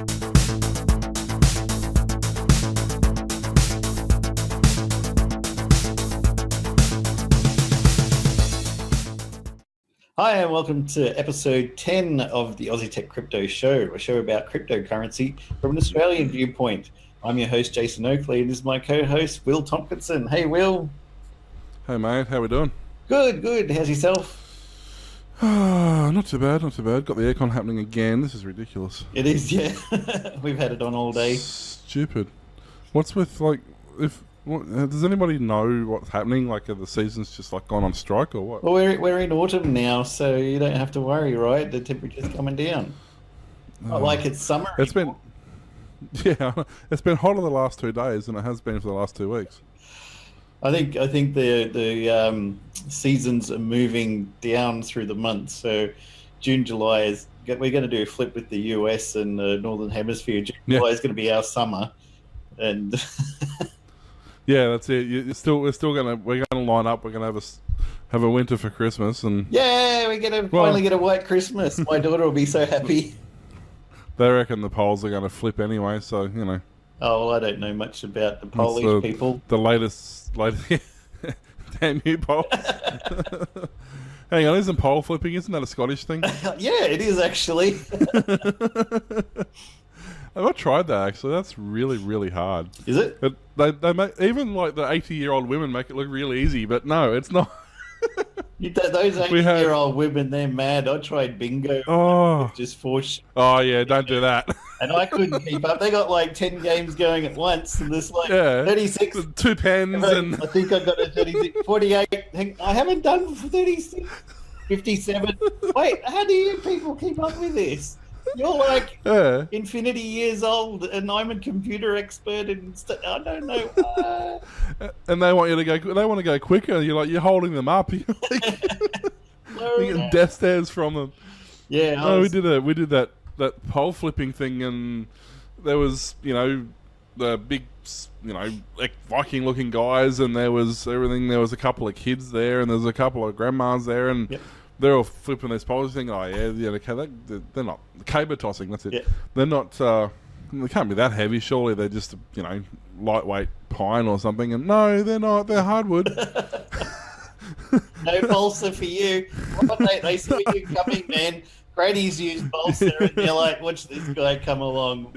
Hi, and welcome to episode 10 of the Aussie Tech Crypto Show, a show about cryptocurrency from an Australian viewpoint. I'm your host, Jason Oakley, and this is my co-host, Will Tomkinson. Hey, Will. Hey, mate. How we doing? Good. How's yourself? Not too bad, not too bad. Got the aircon happening again. This is ridiculous. It is, yeah. We've had it on all day. Stupid. What's with, like, does anybody know what's happening? Like, are the season's just, like, gone on strike or what? Well, we're in autumn now, so you don't have to worry, right? The temperature's coming down. Not like it's summer anymore. It's been hotter the last 2 days than it has been for the last 2 weeks. I think the seasons are moving down through the months. So June, July we're going to do a flip with the US and the Northern Hemisphere. June, July is going to be our summer, and yeah, that's it. We're gonna line up. We're gonna have a winter for Christmas, and yeah, we're gonna finally get a white Christmas. My daughter will be so happy. They reckon the poles are going to flip anyway, so you know. Oh, well, I don't know much about the Polish people. The latest damn new poles. Hang on, isn't pole flipping? Isn't that a Scottish thing? Yeah, it is actually. I've tried that actually. That's really, really hard. Is it? They make, even like the 80-year-old women make it look real easy, but no, it's not. Those 80-year-old women, they're mad. I tried bingo. Oh, just forced. Oh yeah, don't do that. And I couldn't keep up. They got like 10 games going at once, and there's like 36. 2 pens, and I think I got a 36, 48. I haven't done 36, 57. Wait, how do you people keep up with this? You're like infinity years old, and I'm a computer expert, and I don't know. And they want you to go. They want to go quicker. You're holding them up. You're getting death stares from them. Yeah. We did that pole flipping thing, and there was the big like Viking looking guys, and there was everything. There was a couple of kids there, and there's a couple of grandmas there, and. Yep. They're all flipping these poles, thinking, "Oh yeah, okay." They're not caber tossing. That's it. Yeah. They're not. They can't be that heavy. Surely they're just lightweight pine or something. And no, they're not. They're hardwood. No balsa for you. They saw you coming, man. Granny's used balsa, and they're like, "Watch this guy come along."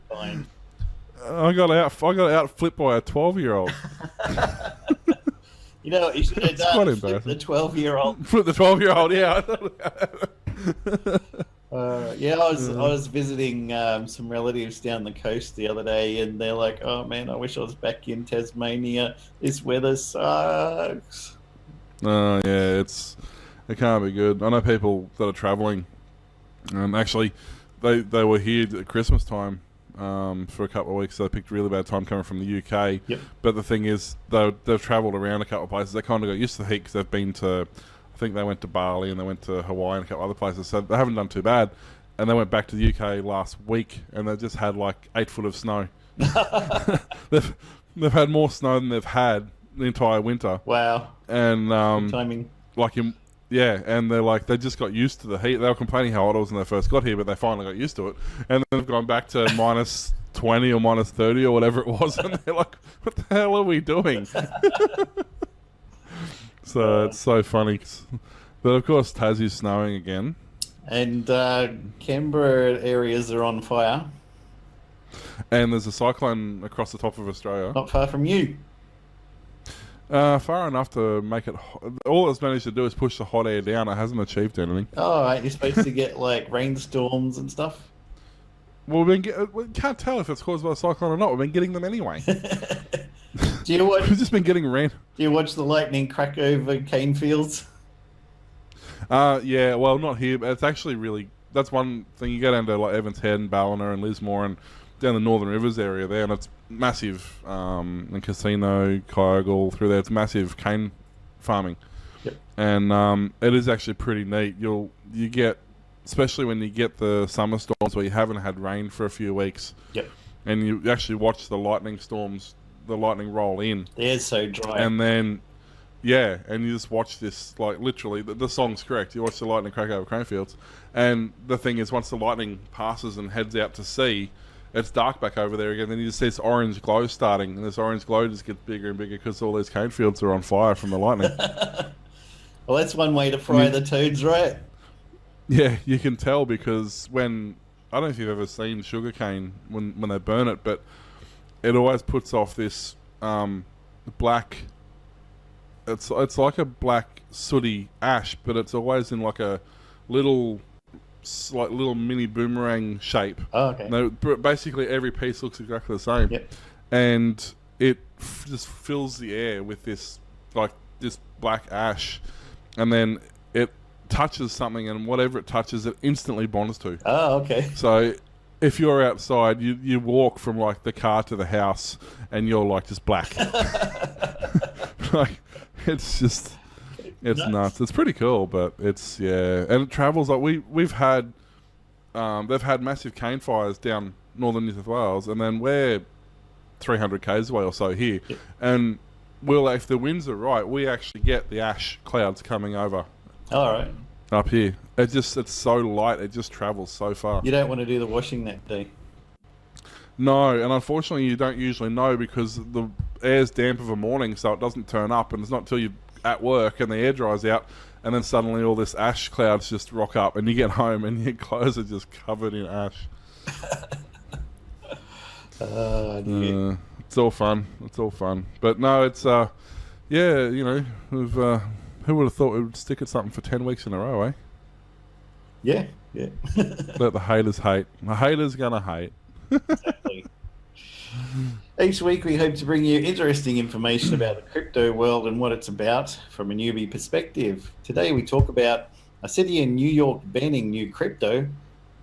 Fine. I got out flipped by a 12-year-old. You know what you should have done? Flip the 12-year-old. Flip the 12-year-old, yeah. I was visiting some relatives down the coast the other day, and they're like, "Oh man, I wish I was back in Tasmania. This weather sucks." Oh yeah, it can't be good. I know people that are travelling. Actually, they were here at Christmas time. For a couple of weeks, they picked a really bad time coming from the UK. Yep. But the thing is, they've travelled around a couple of places. They kind of got used to the heat because they've been to, I think they went to Bali and they went to Hawaii and a couple of other places. So they haven't done too bad. And they went back to the UK last week, and they just had like 8 foot of snow. They've had more snow than they've had the entire winter. Wow. And timing. And they're like, they just got used to the heat. They were complaining how hot it was when they first got here, but they finally got used to it. And then they've gone back to minus 20 or minus 30 or whatever it was, and they're like, what the hell are we doing? So it's so funny. But of course, Tassie's snowing again. And Canberra areas are on fire. And there's a cyclone across the top of Australia. Not far from you. Far enough to make it. All it's managed to do is push the hot air down. It hasn't achieved anything. Oh, right. You're supposed to get like rainstorms and stuff. Well, we can't tell if it's caused by a cyclone or not. We've been getting them anyway. Do you watch? We've just been getting rain. Do you watch the lightning crack over cane fields? Yeah. Well, not here. But it's actually really. That's one thing. You go down to like Evans Head and Ballina and Lismore and down the Northern Rivers area there, and it's massive. And Casino, Kyogle, through there, it's massive cane farming. Yep. And it is actually pretty neat. You get, especially when you get the summer storms where you haven't had rain for a few weeks. Yep. And you actually watch the lightning storms, the lightning roll in. They're so dry. And then Yeah, and you just watch this, like, literally, the song's correct. You watch the lightning crack over crane fields, and the thing is, once the lightning passes and heads out to sea, it's dark back over there again. Then you just see this orange glow starting, and this orange glow just gets bigger and bigger because all these cane fields are on fire from the lightning. Well, that's one way to fry the toads, right? Yeah, you can tell because when... I don't know if you've ever seen sugarcane when they burn it, but it always puts off this black... It's like a black sooty ash, but it's always in like a little mini boomerang shape. Oh, okay. No, basically every piece looks exactly the same. Yep. And it just fills the air with this black ash, and then it touches something, and whatever it touches, it instantly bonds to. Oh, okay. So if you're outside, you walk from like the car to the house, and you're like just black. Like, it's nuts. It's pretty cool, but it's, yeah, and it travels like we've had. They've had massive cane fires down northern New South Wales, and then we're 300 k's away or so here, and if the winds are right, we actually get the ash clouds coming over. All right. Up here, it's so light, it just travels so far. You don't want to do the washing that day. No, and unfortunately, you don't usually know because the air's damp of a morning, so it doesn't turn up, and it's not until you're at work and the air dries out, and then suddenly all this ash clouds just rock up, and you get home and your clothes are just covered in ash. Yeah. It's all fun. It's all fun. But no, it's yeah, you know, we've who would have thought we would stick at something for 10 weeks in a row, eh? Yeah. Let the haters hate. The haters gonna hate. Exactly. Each week we hope to bring you interesting information about the crypto world and what it's about from a newbie perspective. Today we talk about a city in New York banning new crypto.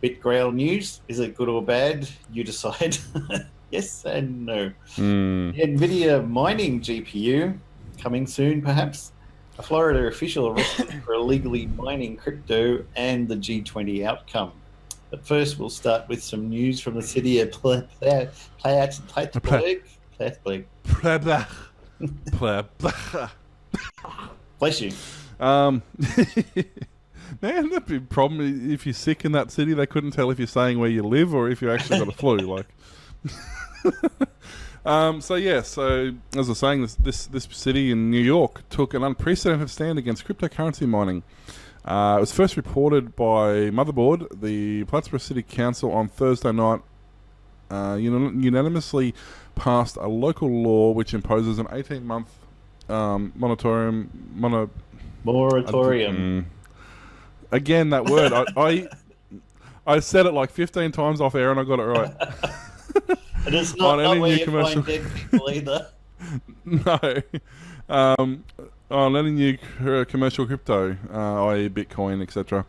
BitGrail news, is it good or bad? You decide. Yes and no. The nVidia mining GPU, coming soon perhaps. A Florida official arrested for illegally mining crypto and the G20 outcome. But first, we'll start with some news from the city of Plattsburgh. Bless you. Man, that'd be a problem if you're sick in that city. They couldn't tell if you're saying where you live or if you actually got a flu. Like, so as I was saying, this city in New York took an unprecedented stand against cryptocurrency mining. It was first reported by Motherboard, the Plattsburgh City Council, on Thursday night. Unanimously passed a local law which imposes an 18-month moratorium. Again, that word. I said it like 15 times off air and I got it right. And it's not where you find dead people either. No. On any new commercial crypto, i.e. Bitcoin, etc.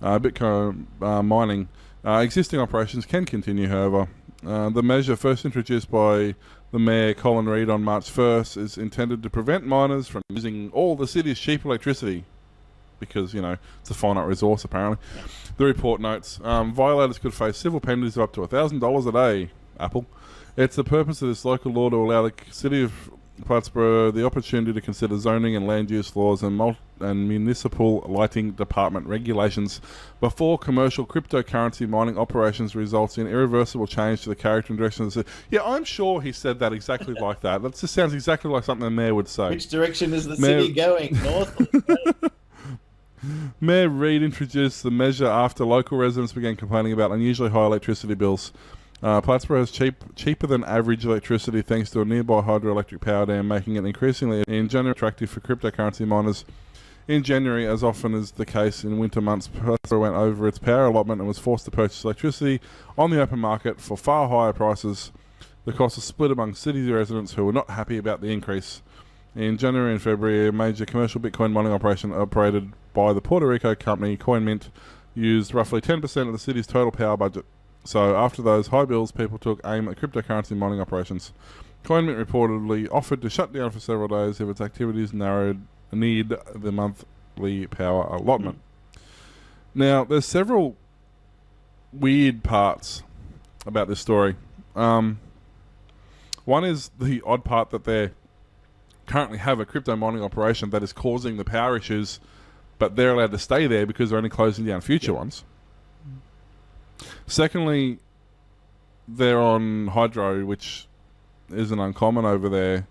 Bitcoin mining. Existing operations can continue, however. The measure, first introduced by the Mayor Colin Reid on March 1st, is intended to prevent miners from using all the city's cheap electricity. Because, it's a finite resource, apparently. Yeah. The report notes, violators could face civil penalties of up to $1,000 a day, Apple. It's the purpose of this local law to allow the city of Plattsburgh the opportunity to consider zoning and land use laws and municipal lighting department regulations before commercial cryptocurrency mining operations results in irreversible change to the character and direction of the city. Yeah, I'm sure he said that exactly like that. That just sounds exactly like something the mayor would say. Which direction is the city going? North or south? Mayor Reid introduced the measure after local residents began complaining about unusually high electricity bills. Plattsburgh has cheaper than average electricity thanks to a nearby hydroelectric power dam, making it increasingly in January attractive for cryptocurrency miners. In January, as often is the case in winter months, Plattsburgh went over its power allotment and was forced to purchase electricity on the open market for far higher prices. The cost was split among city residents who were not happy about the increase. In January and February, a major commercial Bitcoin mining operation operated by the Puerto Rico company CoinMint used roughly 10% of the city's total power budget. So after those high bills, people took aim at cryptocurrency mining operations. CoinMint reportedly offered to shut down for several days if its activities need the monthly power allotment. Now, there's several weird parts about this story. One is the odd part that they're currently have a crypto mining operation that is causing the power issues, but they're allowed to stay there because they're only closing down future ones. Secondly, they're on hydro, which isn't uncommon over there.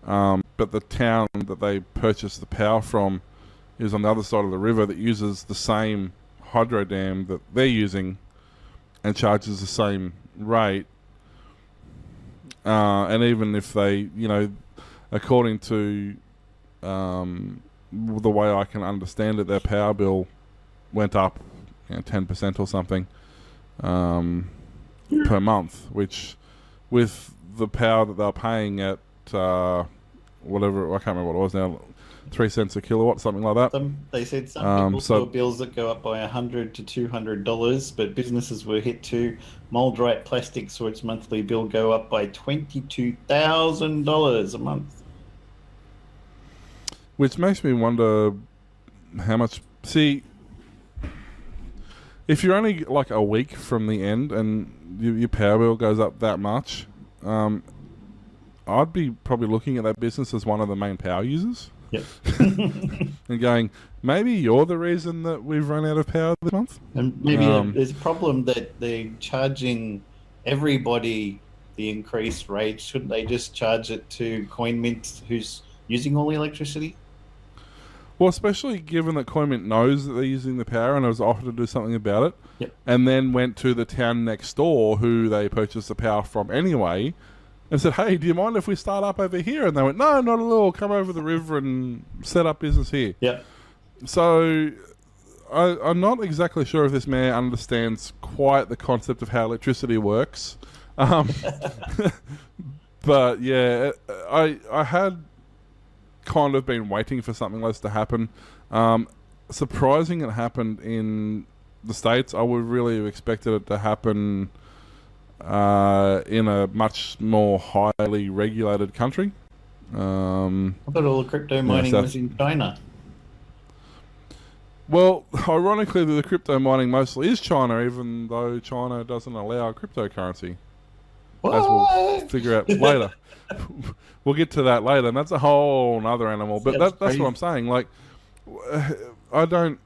But the town that they purchase the power from is on the other side of the river that uses the same hydro dam that they're using and charges the same rate. And even if they, according to the way I can understand it, their power bill went up 10% or something per month, which with the power that they're paying at whatever, I can't remember what it was now, 3 cents a kilowatt, something like that. They said some people saw bills that go up by $100 to $200, but businesses were hit too. Mold-right Plastic saw its monthly bill go up by $22,000 a month. Which makes me wonder how much... See, if you're only like a week from the end and your power bill goes up that much, I'd be probably looking at that business as one of the main power users. Yep. And going, maybe you're the reason that we've run out of power this month. And maybe there's a problem that they're charging everybody the increased rate. Shouldn't they just charge it to CoinMint, who's using all the electricity? Well, especially given that CoinMint knows that they're using the power and has offered to do something about it, yep. And then went to the town next door, who they purchased the power from anyway, and said, hey, do you mind if we start up over here? And they went, no, not at all. Come over the river and set up business here. Yeah. So I'm not exactly sure if this man understands quite the concept of how electricity works. But yeah, I had kind of been waiting for something like this to happen. Surprising it happened in the States. I would really have expected it to happen in a much more highly regulated country. I thought all the crypto mining was in China. Well, ironically, the crypto mining mostly is China, even though China doesn't allow cryptocurrency. What? As we'll figure out later. We'll get to that later, and that's a whole other animal. But that's what I'm saying. Like, I don't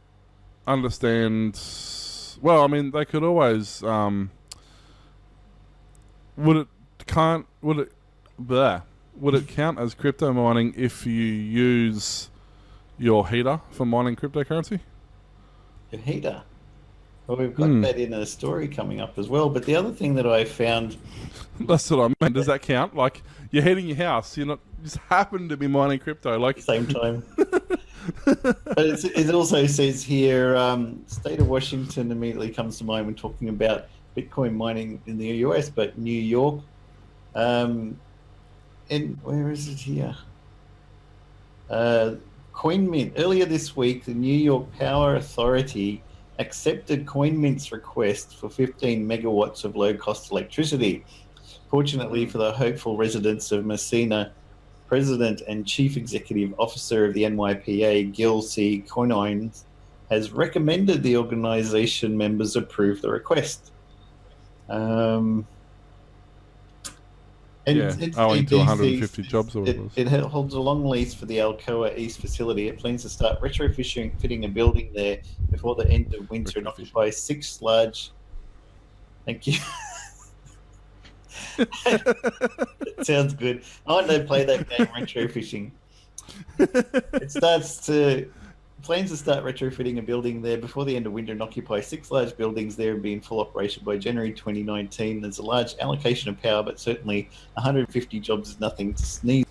understand. Well, I mean, they could always... Would it count as crypto mining if you use your heater for mining cryptocurrency? Your heater? Well, we've got that in a story coming up as well. But the other thing that I found... That's what I mean. Does that count? Like, you're heating your house. You're not just happen to be mining crypto. Like same time. But it also says here, state of Washington immediately comes to mind when talking about Bitcoin mining in the US, but New York, and where is it here? CoinMint. Earlier this week, the New York Power Authority accepted CoinMint's request for 15 megawatts of low-cost electricity. Fortunately for the hopeful residents of Messina, President and Chief Executive Officer of the NYPA, Gil C. Coyne, has recommended the organization members approve the request. Owing to 150 jobs. It holds a long lease for the Alcoa East facility. It plans to start retrofitting a building there before the end of winter and occupy 6 large... Thank you. It sounds good. I want to play that game, retrofitting. Plans to start retrofitting a building there before the end of winter and occupy 6 large buildings there and be in full operation by January 2019. There's a large allocation of power, but certainly 150 jobs is nothing to sneeze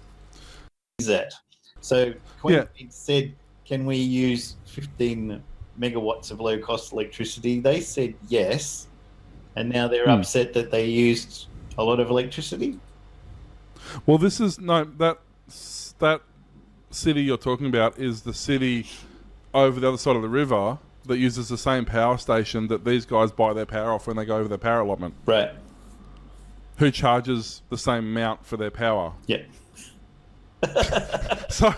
at. So Queen said, can we use 15 megawatts of low-cost electricity? They said yes, and now they're upset that they used a lot of electricity. Well, this is... No, that city you're talking about is the city over the other side of the river that uses the same power station that these guys buy their power off when they go over their power allotment. Right. Who charges the same amount for their power. Yeah. So,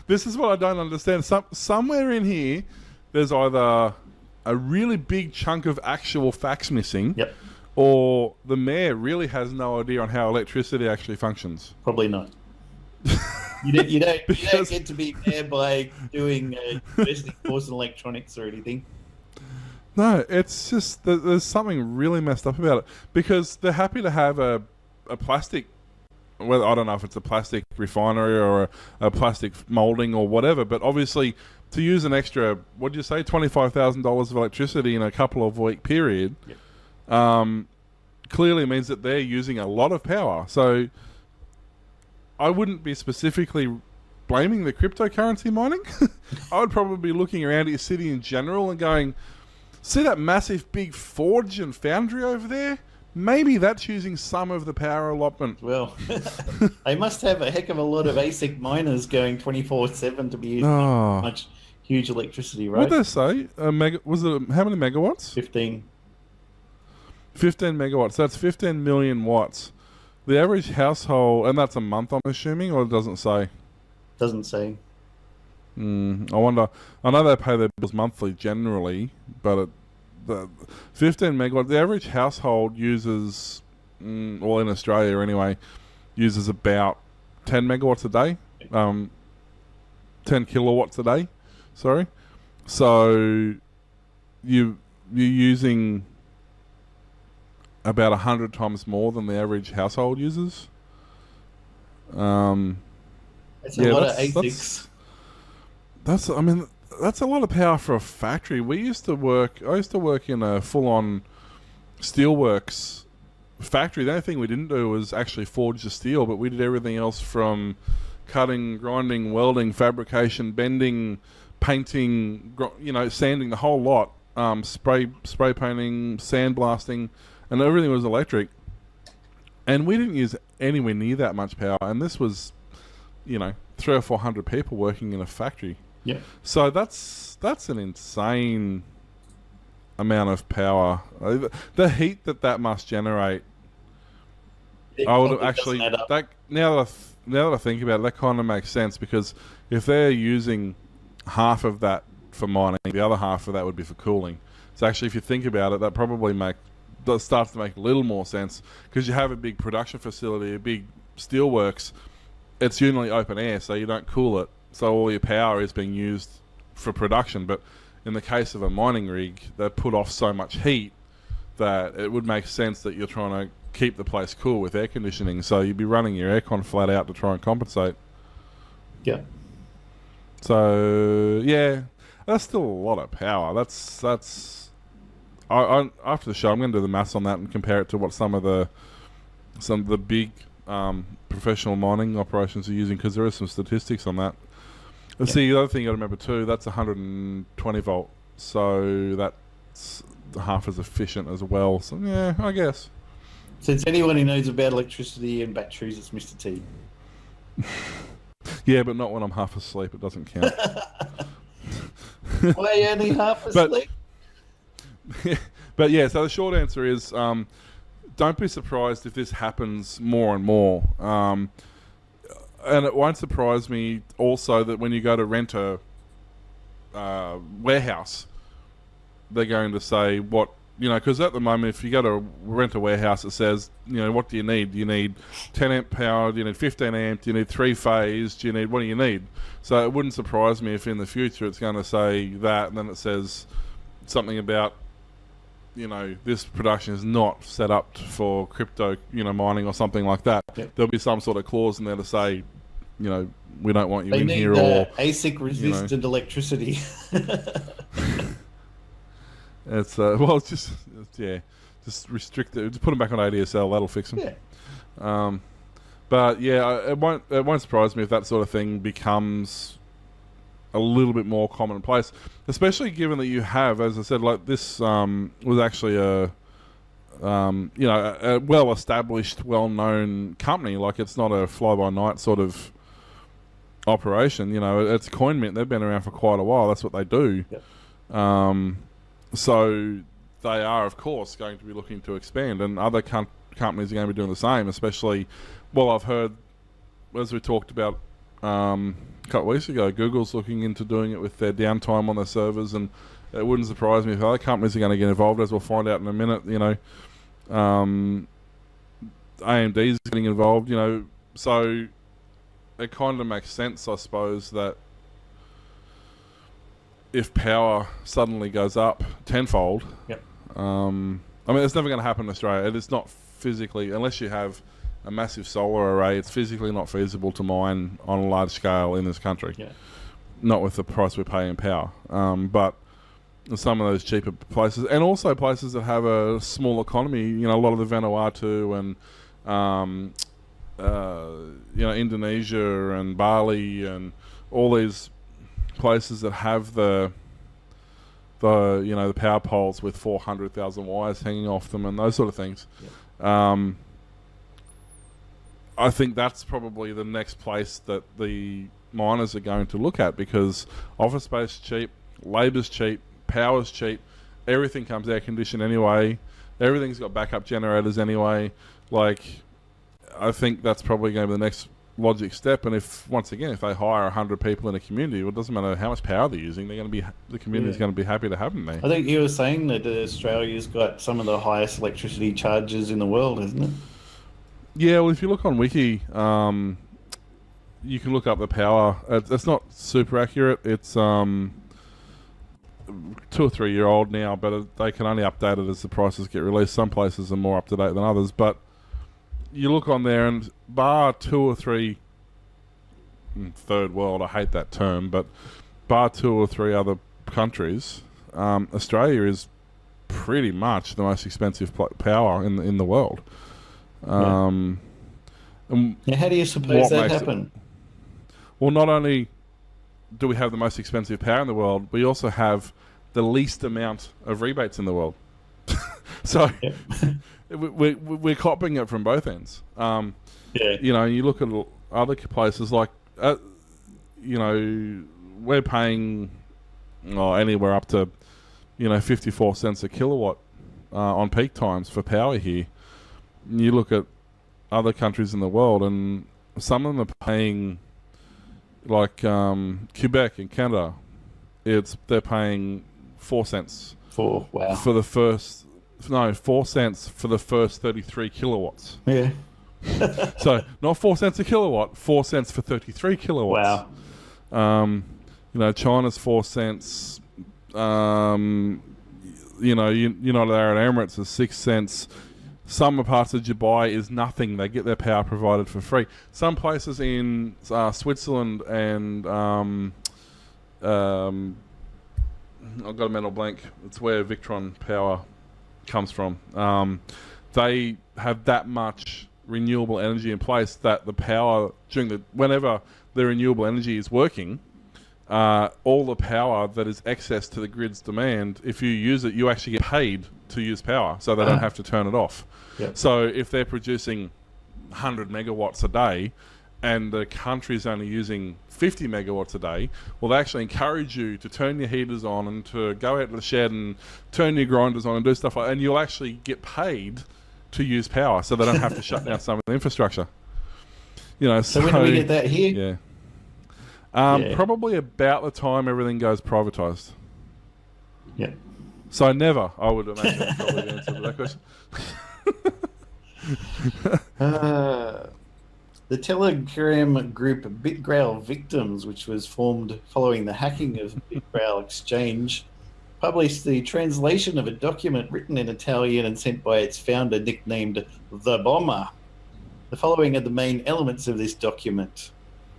this is what I don't understand. Somewhere in here, there's either a really big chunk of actual facts missing, or the mayor really has no idea on how electricity actually functions. Probably not. You don't get to be there by doing a university course in electronics or anything. No, it's just there's something really messed up about it because they're happy to have a plastic. Well, I don't know if it's a plastic refinery or a plastic molding or whatever, but obviously to use an extra, what did you say, $25,000 of electricity in a couple of week period, clearly means that they're using a lot of power. So I wouldn't be specifically blaming the cryptocurrency mining. I would probably be looking around at your city in general and going, see that massive big forge and foundry over there? Maybe that's using some of the power allotment. Well, they must have a heck of a lot of ASIC miners going 24/7 to be using much huge electricity, right? What did they say? Was it how many megawatts? 15. 15 megawatts. That's 15 million watts. The average household, and that's a month, I'm assuming, or it doesn't say? Doesn't say. I wonder. I know they pay their bills monthly generally, but the 15 megawatts. The average household uses, well, in Australia anyway, uses about 10 megawatts a day. 10 kilowatts a day. Sorry. So you're using about 100 times more than the average household uses. That's a lot of ASICs. That's a lot of power for a factory. I used to work in a full-on steelworks factory. The only thing we didn't do was actually forge the steel, but we did everything else from cutting, grinding, welding, fabrication, bending, painting, sanding, the whole lot. Spray painting, sandblasting, and everything was electric. And we didn't use anywhere near that much power. And this was, 300 or 400 people working in a factory. Yeah. So that's an insane amount of power. The heat that must generate. I would actually now that I think about it, that kind of makes sense, because if they're using half of that for mining, the other half of that would be for cooling. So actually, if you think about it, that probably starts to make a little more sense, because you have a big production facility, a big steelworks. It's usually open air, so you don't cool it. So all your power is being used for production. But in the case of a mining rig, they put off so much heat that it would make sense that you're trying to keep the place cool with air conditioning. So you'd be running your aircon flat out to try and compensate. Yeah. So yeah, that's still a lot of power. That's. I after the show, I'm going to do the maths on that and compare it to what some of the big professional mining operations are using, because there are some statistics on that. See, the other thing you got to remember too, that's 120 volt, so that's half as efficient as well. So yeah, I guess. Since anyone who knows about electricity and batteries, it's Mr. T. Yeah, but not when I'm half asleep. It doesn't count. Why are you only half asleep? But yeah, so the short answer is, don't be surprised if this happens more and more. And it won't surprise me also that when you go to rent a warehouse, they're going to say because at the moment, if you go to rent a warehouse, it says, what do you need? Do you need 10 amp power? Do you need 15 amp? Do you need 3-phase? What do you need? So it wouldn't surprise me if in the future it's going to say that, and then it says something about, this production is not set up for crypto, mining or something like that. Yep. There'll be some sort of clause in there to say, we don't want you in here, or ASIC resistant electricity. It's just restrict it. Just put them back on ADSL. That'll fix them. Yeah. But yeah, it won't surprise me if that sort of thing becomes a little bit more commonplace, especially given that you have, as I said, like this was actually a well-established, well-known company. Like, it's not a fly-by-night sort of operation. It's CoinMint. They've been around for quite a while. That's what they do. Yep. So they are, of course, going to be looking to expand, and other companies are going to be doing the same. Especially, I've heard, as we talked about a couple of weeks ago, Google's looking into doing it with their downtime on their servers, and it wouldn't surprise me if other companies are going to get involved, as we'll find out in a minute. AMD's getting involved. So it kind of makes sense, I suppose, that if power suddenly goes up tenfold, Yep. I mean, it's never going to happen in Australia. It is not physically, unless you have a massive solar array, it's physically not feasible to mine on a large scale in this country. Yeah. Not with the price we pay in power. But in some of those cheaper places, and also places that have a small economy, you know, a lot of the Vanuatu and, you know, Indonesia and Bali and all these places that have the you know, the power poles with 400,000 wires hanging off them and those sort of things. Yeah. I think that's probably the next place that the miners are going to look at, because office space is cheap, labour's cheap, power's cheap, everything comes air conditioned anyway, everything's got backup generators anyway. Like, I think that's probably going to be the next logic step. And if, once again, if they hire 100 people in a community, well, it doesn't matter how much power they're using, they're going to be, the community's going to be happy to have them there. I think you were saying that Australia's got some of the highest electricity charges in the world, isn't it? Yeah, well, if you look on Wiki, you can look up the power. It's not super accurate. It's 2 or 3 year old now, but they can only update it as the prices get released. Some places are more up to date than others, but you look on there, and bar 2 or 3 third world, I hate that term, but bar 2 or 3 other countries, Australia is pretty much the most expensive power in the world. How do you suppose that happened? Well, not only do we have the most expensive power in the world, we also have the least amount of rebates in the world. So we're copying it from both ends. You know, you look at other places like, you know, we're paying anywhere up to, you know, 54 cents a kilowatt on peak times for power here. You look at other countries in the world, and some of them are paying, like Quebec in Canada, they're paying 4 cents for the first 4 cents for the first 33 kilowatts. Yeah. So not 4 cents a kilowatt, 4 cents for 33 kilowatts. Wow. You know, China's 4 cents. You know, United Arab Emirates is 6 cents. Some parts of Dubai is nothing. They get their power provided for free. Some places in Switzerland and I've got a mental blank. It's where Victron power comes from. They have that much renewable energy in place that the power whenever the renewable energy is working, all the power that is excess to the grid's demand, if you use it, you actually get paid to use power, so they don't have to turn it off. Yep. So if they're producing 100 megawatts a day and the country's only using 50 megawatts a day, well, they actually encourage you to turn your heaters on and to go out to the shed and turn your grinders on and do stuff like that, and you'll actually get paid to use power, so they don't have to shut down some of the infrastructure. You know, so when do we get that here? Yeah. Probably about the time everything goes privatised. Yeah. So never, I would imagine, is probably the answer to that question. The Telegram group BitGrail Victims, which was formed following the hacking of BitGrail Exchange, published the translation of a document written in Italian and sent by its founder, nicknamed The Bomber. The following are the main elements of this document.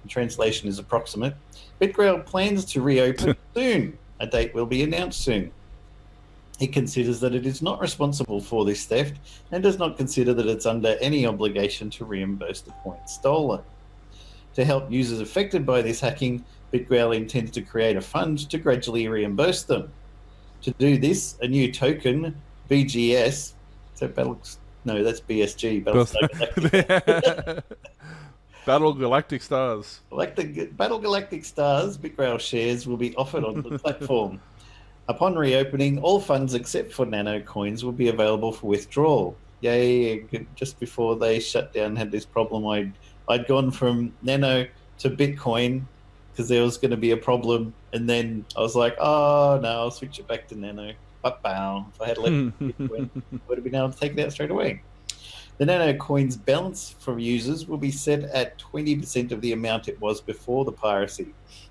The translation is approximate. BitGrail plans to reopen soon. A date will be announced soon. It considers that it is not responsible for this theft and does not consider that it's under any obligation to reimburse the coins stolen. To help users affected by this hacking, BitGrail intends to create a fund to gradually reimburse them. To do this, a new token, BGS, that's BSG, Battle Galactic Stars. Battle Galactic Stars BitGrail shares will be offered on the platform. Upon reopening, all funds except for Nano coins will be available for withdrawal. Yay, just before they shut down, had this problem. I'd gone from Nano to Bitcoin because there was going to be a problem, and then I was like, oh no, I'll switch it back to Nano. If I had left Bitcoin, I would have been able to take it out straight away. The Nano coin's balance for users will be set at 20% of the amount it was before the piracy.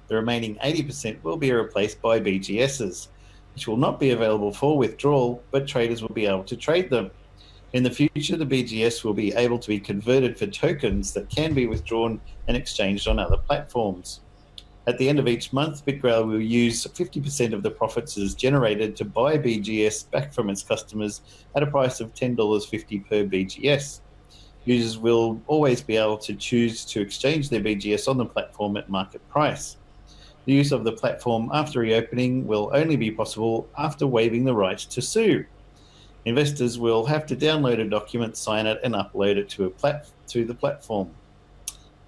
The remaining 80% will be replaced by BGSs, which will not be available for withdrawal, but traders will be able to trade them. In the future, the BGS will be able to be converted for tokens that can be withdrawn and exchanged on other platforms. At the end of each month, BitGrail will use 50% of the profits it has generated to buy BGS back from its customers at a price of $10.50 per BGS. Users will always be able to choose to exchange their BGS on the platform at market price. The use of the platform after reopening will only be possible after waiving the right to sue. Investors will have to download a document, sign it, and upload it to the platform.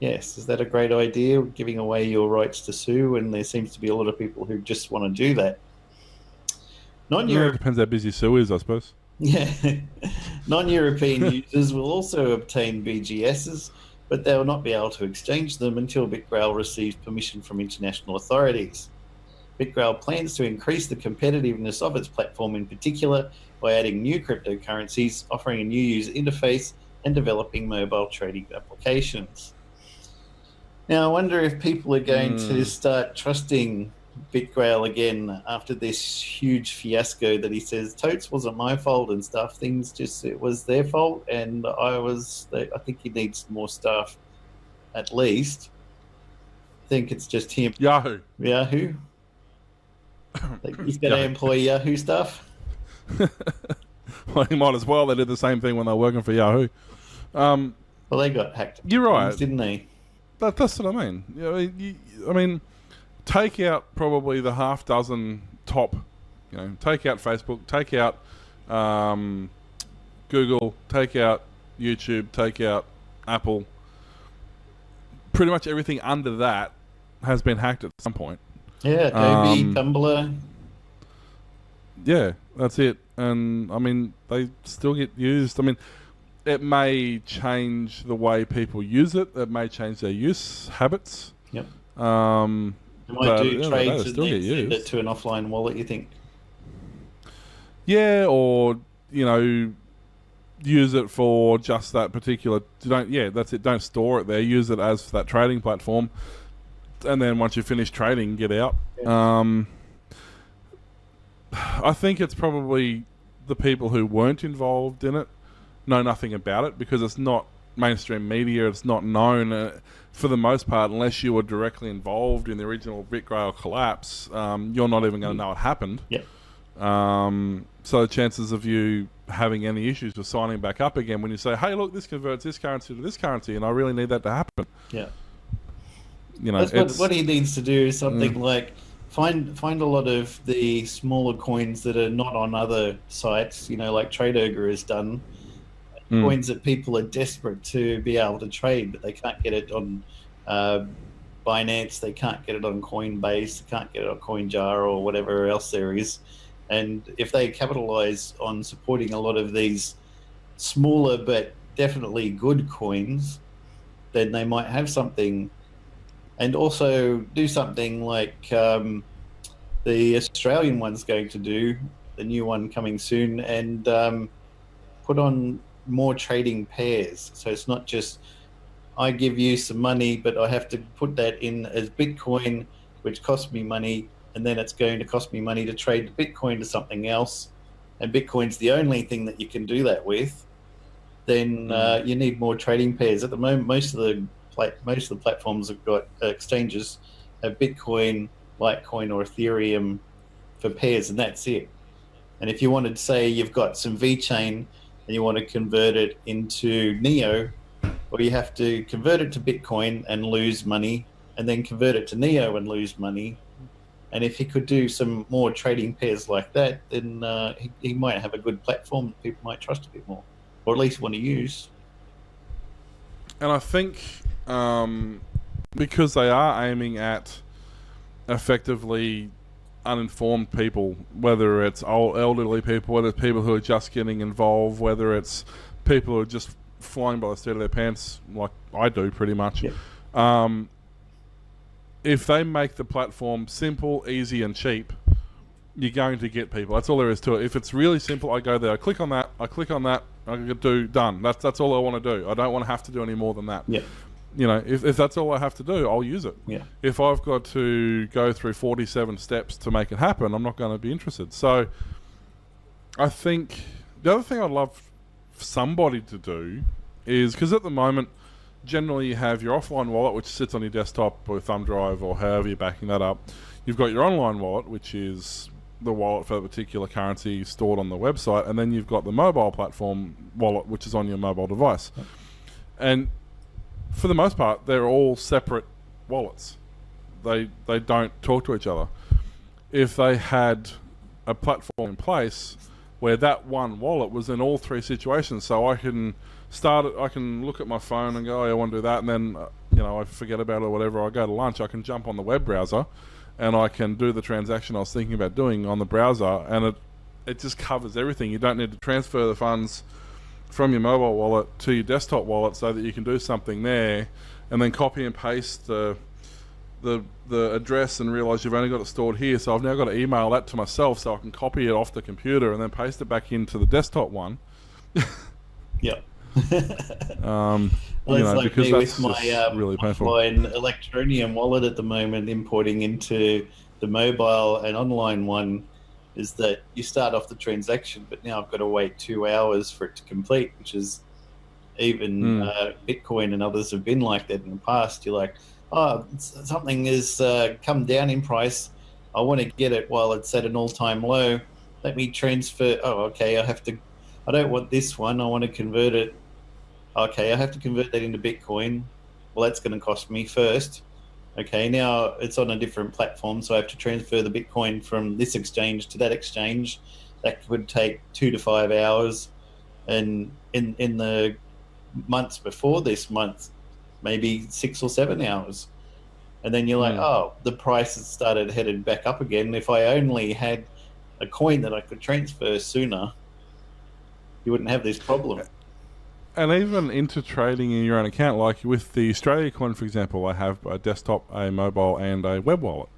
Yes, is that a great idea, giving away your rights to sue? And there seems to be a lot of people who just want to do that. It depends how busy Sue is, I suppose. Yeah. Non-European users will also obtain BGSs, but they will not be able to exchange them until BitGrail receives permission from international authorities. BitGrail plans to increase the competitiveness of its platform, in particular by adding new cryptocurrencies, offering a new user interface, and developing mobile trading applications. Now, I wonder if people are going to start trusting BitGrail again after this huge fiasco that he says, totes wasn't my fault and stuff. It was their fault, and I think he needs more staff, at least. I think it's just him. Yahoo. He's going to employ Yahoo stuff. Well, he might as well. They did the same thing when they were working for Yahoo. Well, they got hacked. You're right, didn't they? That's what I mean. I mean, take out probably the half dozen top. Take out Facebook, take out Google, take out YouTube, take out Apple. Pretty much everything under that has been hacked at some point. Yeah, Adobe, Tumblr. Yeah, that's it. And I mean, they still get used. I mean, it may change the way people use it. It may change their use habits. Yep. They might do trades and then send it to an offline wallet, you think? Yeah, or, use it for just that particular... that's it. Don't store it there. Use it as that trading platform. And then once you finish trading, get out. Yeah. I think it's probably the people who weren't involved in it know nothing about it because it's not mainstream media. It's not known for the most part, unless you were directly involved in the original BitGrail collapse. You're not even going to know it happened. Yep. So the chances of you having any issues with signing back up again when you say, hey, look, this converts this currency to this currency and I really need that to happen. Yeah. That's what he needs to do is something like find a lot of the smaller coins that are not on other sites, like TradeOrger has done. Coins that people are desperate to be able to trade, but they can't get it on Binance, they can't get it on Coinbase, they can't get it on CoinJar or whatever else there is. And if they capitalize on supporting a lot of these smaller but definitely good coins, then they might have something. And also do something like the Australian one's going to do, the new one coming soon, and put on more trading pairs. So it's not just I give you some money, but I have to put that in as Bitcoin, which costs me money, and then it's going to cost me money to trade the Bitcoin to something else, and Bitcoin's the only thing that you can do that with. Then you need more trading pairs. At the moment, most of the platforms have got exchanges have Bitcoin, Litecoin, or Ethereum for pairs, and that's it. And if you wanted to say you've got some VeChain and you want to convert it into Neo, well, you have to convert it to Bitcoin and lose money, and then convert it to Neo and lose money. And if he could do some more trading pairs like that, then he might have a good platform that people might trust a bit more, or at least want to use. And I think because they are aiming at effectively uninformed people, whether it's old elderly people, whether it's people who are just getting involved, whether it's people who are just flying by the seat of their pants, like I do pretty much. Yep. If they make the platform simple, easy, and cheap, you're going to get people. That's all there is to it. If it's really simple, I go there, I click on that, I do done. That's all I want to do. I don't want to have to do any more than that. Yeah. You know, if that's all I have to do, I'll use it. Yeah. If I've got to go through 47 steps to make it happen, I'm not going to be interested. So I think the other thing I'd love somebody to do is, because at the moment, generally you have your offline wallet, which sits on your desktop or thumb drive or however you're backing that up. You've got your online wallet, which is the wallet for a particular currency stored on the website, and then you've got the mobile platform wallet, which is on your mobile device. And for the most part, they're all separate wallets. They don't talk to each other. If they had a platform in place where that one wallet was in all three situations, so I can look at my phone and go, oh, I want to do that, and then I forget about it or whatever, I go to lunch, I can jump on the web browser and I can do the transaction I was thinking about doing on the browser, and it just covers everything. You don't need to transfer the funds from your mobile wallet to your desktop wallet so that you can do something there and then copy and paste the address and realize you've only got it stored here, so I've now got to email that to myself so I can copy it off the computer and then paste it back into the desktop one. Yeah. Well, it's like because me that's with my really painful. offline Electroneum wallet at the moment, importing into the mobile and online one, is that you start off the transaction, but now I've got to wait 2 hours for it to complete, which is even Bitcoin and others have been like that in the past. You're like, oh, something has come down in price. I want to get it while it's at an all-time low. Let me transfer. Oh, okay, I don't want this one. I want to convert it. Okay, I have to convert that into Bitcoin. Well, that's going to cost me first. Okay, now it's on a different platform, so I have to transfer the Bitcoin from this exchange to that exchange. That would take 2 to 5 hours. And in the months before this month, maybe 6 or 7 hours. And then you're like, oh, the price has started headed back up again. If I only had a coin that I could transfer sooner, you wouldn't have this problem. And even into trading in your own account, like with the Australia coin, for example, I have a desktop, a mobile, and a web wallet.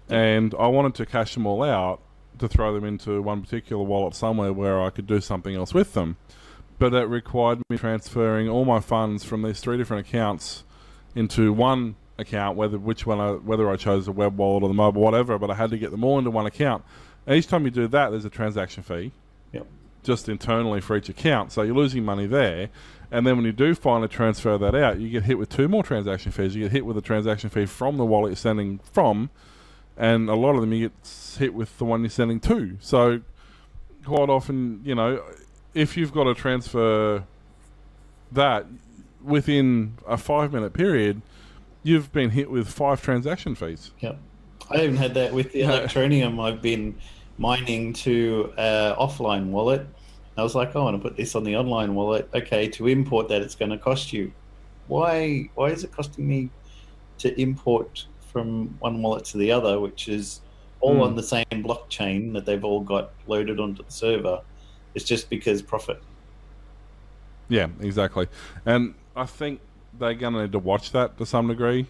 And I wanted to cash them all out to throw them into one particular wallet somewhere where I could do something else with them. But it required me transferring all my funds from these 3 different accounts into one account, whether I chose the web wallet or the mobile, whatever, but I had to get them all into one account. And each time you do that, there's a transaction fee. Yep. Just internally for each account, so you're losing money there. And then when you do finally transfer that out, you get hit with 2 more transaction fees. You get hit with a transaction fee from the wallet you're sending from, and a lot of them you get hit with the one you're sending to. So quite often, if you've got to transfer that within a 5-minute period, you've been hit with 5 transaction fees. Yep. I even had that with the Electroneum. I've been mining to offline wallet. I was like, I want to put this on the online wallet. Okay, to import that, it's going to cost you. Why is it costing me to import from one wallet to the other, which is all on the same blockchain that they've all got loaded onto the server? It's just because profit. Yeah, exactly. And I think they're going to need to watch that to some degree.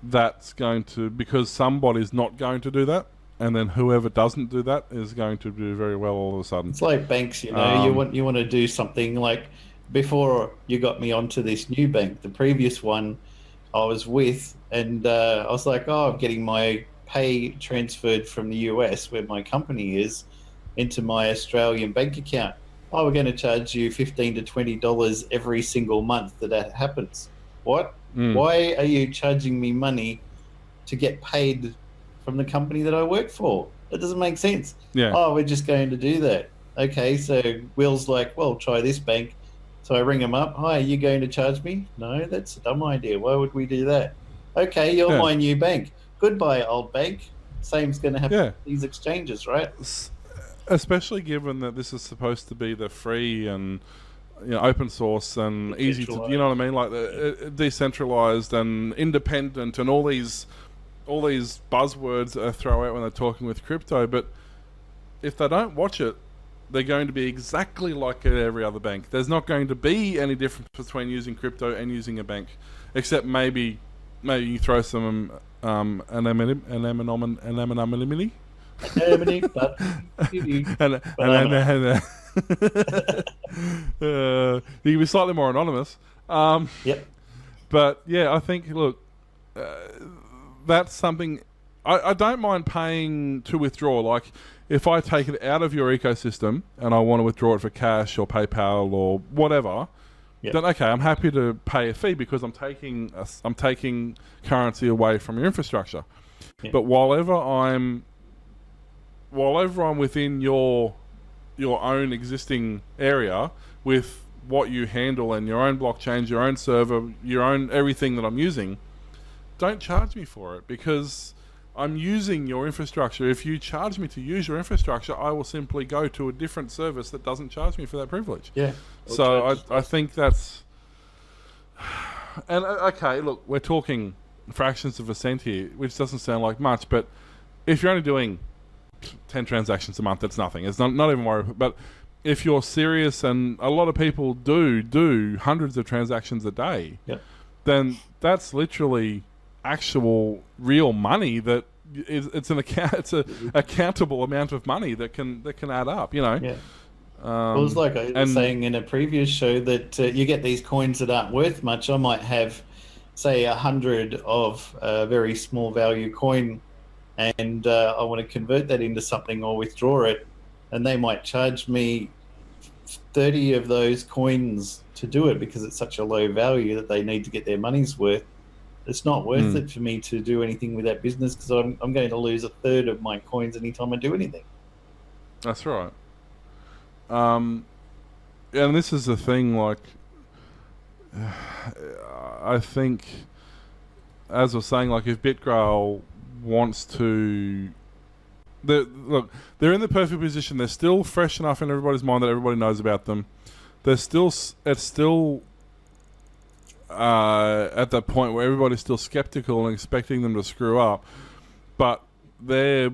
That's going to, because somebody's not going to do that, and then whoever doesn't do that is going to do very well all of a sudden. It's like banks, you want to do something like, before you got me onto this new bank, the previous one I was with, and I was like, oh, I'm getting my pay transferred from the US, where my company is, into my Australian bank account. Oh, we're going to charge you $15 to $20 every single month that happens. What? Why are you charging me money to get paid from the company that I work for? That doesn't make sense. Yeah. Oh, we're just going to do that. Okay, so Will's like, well, try this bank. So I ring him up. Hi, are you going to charge me? No, that's a dumb idea. Why would we do that? Okay, you're my new bank. Goodbye, old bank. Same's going to happen with these exchanges, right? Especially given that this is supposed to be the free and open source and easy to, you know what I mean? Like decentralized and independent and all these buzzwords that they throw out when they're talking with crypto. But if they don't watch it, they're going to be exactly like every other bank. There's not going to be any difference between using crypto and using a bank, except maybe maybe you throw some anemone. You can be slightly more anonymous. Yep. But yeah, I think, look, that's something I don't mind paying to withdraw. Like, if I take it out of your ecosystem and I want to withdraw it for cash or PayPal or whatever, then okay, I'm happy to pay a fee because I'm taking currency away from your infrastructure. Yep. But while I'm within your own existing area with what you handle and your own blockchains, your own server, your own everything that I'm using, don't charge me for it because I'm using your infrastructure. If you charge me to use your infrastructure, I will simply go to a different service that doesn't charge me for that privilege. Yeah. So I think that's... And okay, look, we're talking fractions of a cent here, which doesn't sound like much, but if you're only doing 10 transactions a month, that's nothing. It's not even worried. But if you're serious, and a lot of people do hundreds of transactions a day, then that's literally actual real money that it's an accountable amount of money that can add up, you know. Yeah. It was like I was saying in a previous show that you get these coins that aren't worth much. I might have, say, 100 of a very small value coin, and I want to convert that into something or withdraw it, and they might charge me 30 of those coins to do it because it's such a low value that they need to get their money's worth. It's not worth it for me to do anything with that business because I'm going to lose a third of my coins anytime I do anything. That's right. And this is the thing, like, I think, as I was saying, like, if BitGrail wants to... Look, they're in the perfect position. They're still fresh enough in everybody's mind that everybody knows about them. It's still at that point where everybody's still skeptical and expecting them to screw up. But they're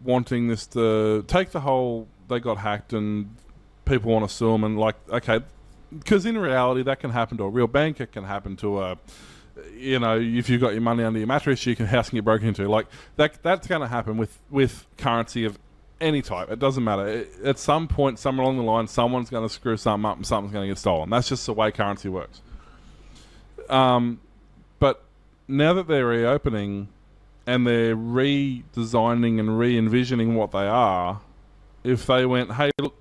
wanting this to take the whole... They got hacked and people want to sue them, and like, okay, because in reality that can happen to a real bank. It can happen to a... You know, if you've got your money under your mattress, your house can get broken into. Like that's going to happen with currency of any type. It doesn't matter. At some point, somewhere along the line, someone's going to screw something up and something's going to get stolen. That's just the way currency works. But now that they're reopening and they're redesigning and re-envisioning what they are, if they went, hey, look,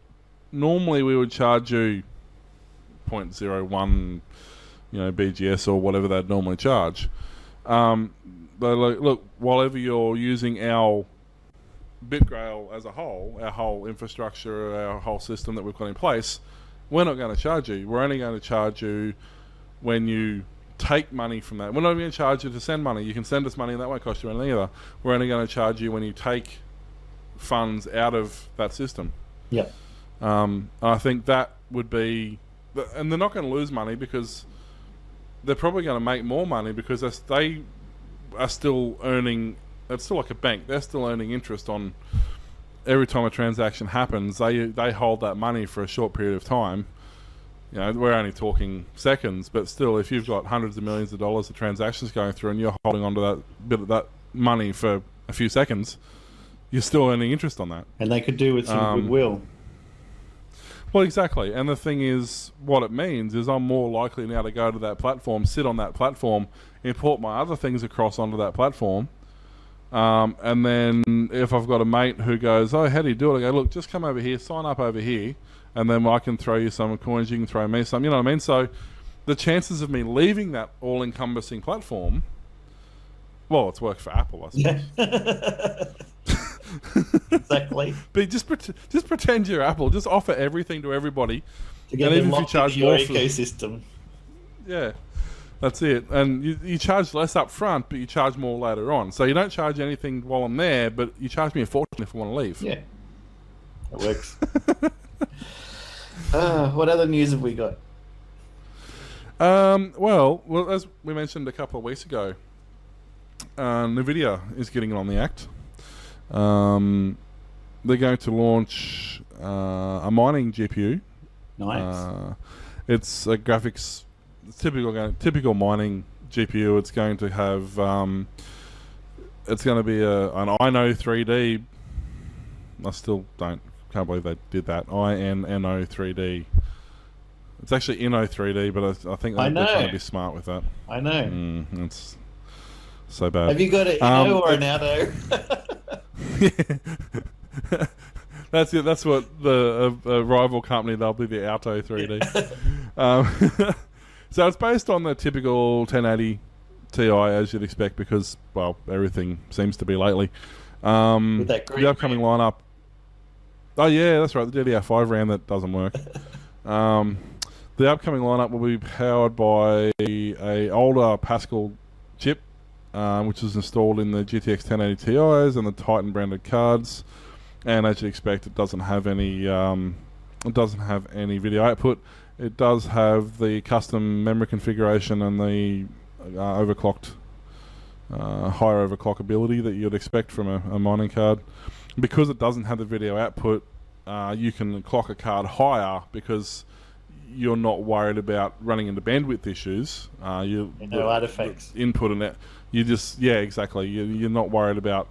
normally we would charge you 0.01 BGS or whatever they'd normally charge. But look, whatever you're using our BitGrail as a whole, our whole infrastructure, our whole system that we've got in place, we're not going to charge you. We're only going to charge you when you take money from that. We're not even going to charge you to send money. You can send us money and that won't cost you anything either. We're only going to charge you when you take funds out of that system. Yeah. I think that would be... And they're not going to lose money because... They're probably going to make more money because they are still earning... It's still like a bank. They're still earning interest on every time a transaction happens. They hold that money for a short period of time. You know, we're only talking seconds, but still, if you've got hundreds of millions of dollars of transactions going through and you're holding onto that bit of that money for a few seconds, you're still earning interest on that. And they could do with some goodwill. Well, exactly. And the thing is, what it means is I'm more likely now to go to that platform, sit on that platform, import my other things across onto that platform. And then if I've got a mate who goes, oh, how do you do it? I go, look, just come over here, sign up over here, and then I can throw you some coins, you can throw me some, you know what I mean? So the chances of me leaving that all-encompassing platform, well, it's worked for Apple, I suppose. Yeah. Exactly. But just pretend you're Apple. Just offer everything to everybody. To get them locked into your ecosystem. Yeah, that's it. And you charge less up front, but you charge more later on. So you don't charge anything while I'm there, but you charge me a fortune if I want to leave. Yeah, that works. What other news have we got? Well, as we mentioned a couple of weeks ago, nVidia is getting on the act. They're going to launch a mining GPU. Nice. It's a graphics, typical mining GPU. It's going to have it's going to be an INO 3D. I still can't believe they did that. INNO 3D. It's actually INO 3D, but I think they're trying to be smart with that. I know. It's so bad. Have you got an INO or an auto? That's it. That's what the rival company, they'll be the Auto 3D. So it's based on the typical 1080 Ti, as you'd expect, because, well, everything seems to be lately. With that green the upcoming lineup. Oh yeah, that's right. The DDR5 RAM that doesn't work. The upcoming lineup will be powered by a older Pascal chip, which is installed in the GTX 1080 Ti's and the Titan branded cards. And as you expect, it doesn't have any video output. It does have the custom memory configuration and the overclocked, higher overclock ability that you'd expect from a mining card. Because it doesn't have the video output, you can clock a card higher because you're not worried about running into bandwidth issues. No artifacts. Input and that. Exactly. You're not worried about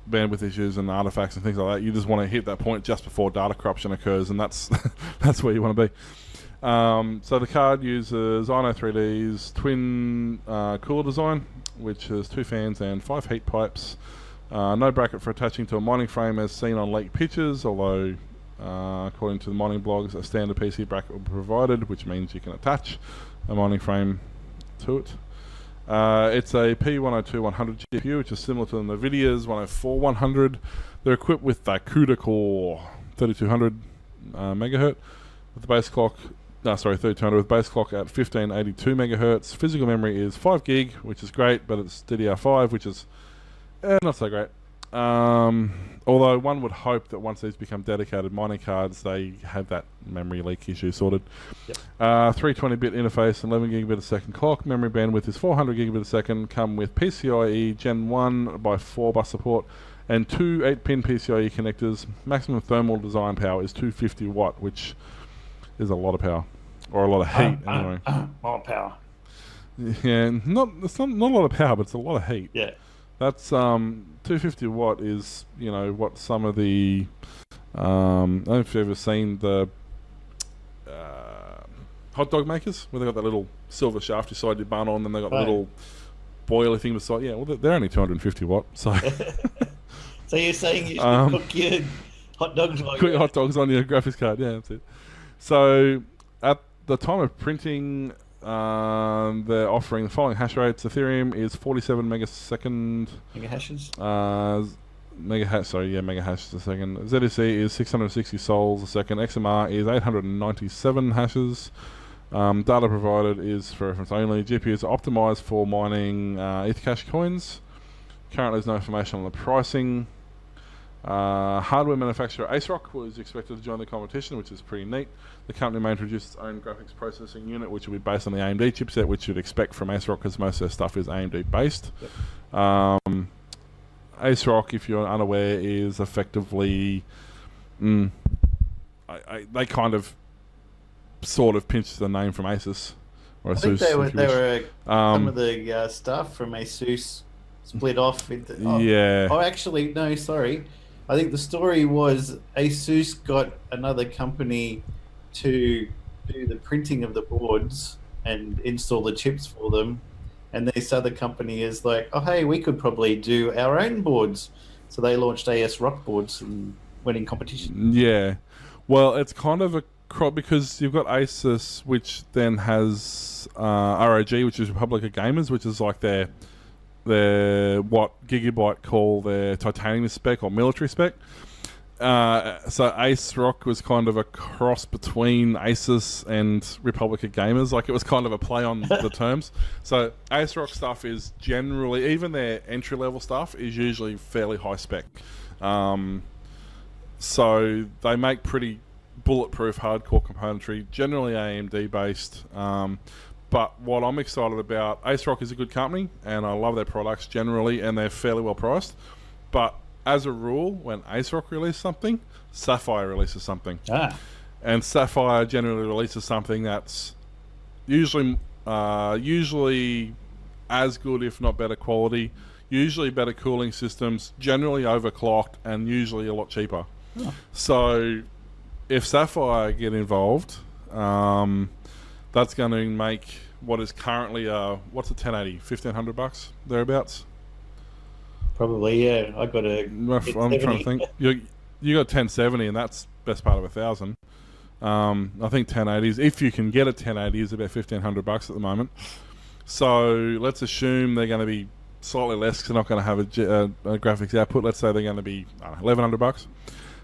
bandwidth issues and artifacts and things like that. You just want to hit that point just before data corruption occurs, and that's that's where you want to be. So the card uses INO 3D's twin cooler design, which has 2 fans and 5 heat pipes. No bracket for attaching to a mining frame as seen on leaked pictures, although according to the mining blogs, a standard PC bracket will be provided, which means you can attach a mining frame to it. It's a P102-100 GPU, which is similar to the nVidia's 104-100. They're equipped with the CUDA core 3200 megahertz with the base clock. 3200 with base clock at 1582 megahertz. Physical memory is 5 gig, which is great, but it's DDR5, which is not so great. Although one would hope that once these become dedicated mining cards, they have that memory leak issue sorted. Yep. 320-bit interface, 11 gigabit a second clock. Memory bandwidth is 400 gigabit a second. Come with PCIe Gen 1 by 4 bus support and 2 8-pin PCIe connectors. Maximum thermal design power is 250 watt, which is a lot of power, or a lot of heat anyway. A lot of power. Yeah, it's not a lot of power, but it's a lot of heat. Yeah. That's 250 watt is, what some of the I don't know if you've ever seen the hot dog makers where they got that little silver shaft you slide your bun on, and they got the little boiler thing beside. Yeah, well, they're only 250 watt. So, so you're saying you should cook your hot dogs? Cook hot dogs on your graphics card. Yeah, that's it. So at the time of printing, they're offering the following hash rates. Ethereum is 47 megasecond. Megahashes? Megahashes a second. ZSE is 660 sols a second. XMR is 897 hashes. Data provided is for reference only. GPUs are optimized for mining Ethercash coins. Currently there's no information on the pricing. Hardware manufacturer AceRock was expected to join the competition, which is pretty neat. The company may introduce its own graphics processing unit, which will be based on the AMD chipset, which you'd expect from AceRock because most of their stuff is AMD based. Yep. AceRock, if you're unaware, is effectively they kind of sort of pinched the name from Asus. Or Asus, I think they were some of the staff from Asus split off into. Oh, actually, no, sorry. I think the story was Asus got another company to do the printing of the boards and install the chips for them. And this other company is like, oh, hey, we could probably do our own boards. So they launched ASRock boards and went in competition. Yeah. Well, it's kind of a crop because you've got Asus, which then has ROG, which is Republic of Gamers, which is like their what Gigabyte call their titanium spec or military spec. So AceRock was kind of a cross between Asus and Republic of Gamers. Like it was kind of a play on the terms. So AceRock stuff is generally, even their entry level stuff is usually fairly high spec. So they make pretty bulletproof hardcore componentry, generally AMD based. But what I'm excited about, AceRock is a good company, and I love their products generally, and they're fairly well priced. But as a rule, when AceRock releases something, Sapphire releases something. And Sapphire generally releases something that's usually as good, if not better quality. Usually better cooling systems, generally overclocked, and usually a lot cheaper. Oh. So if Sapphire get involved, that's going to make what is currently what's a 1080, $1,500 thereabouts. Probably, yeah. I got a. I'm trying to think. You got 1070, and that's best part of 1,000. I think 1080s, if you can get a 1080, is about $1,500 at the moment. So let's assume they're going to be slightly less because they're not going to have a graphics output. Let's say they're going to be $1,100.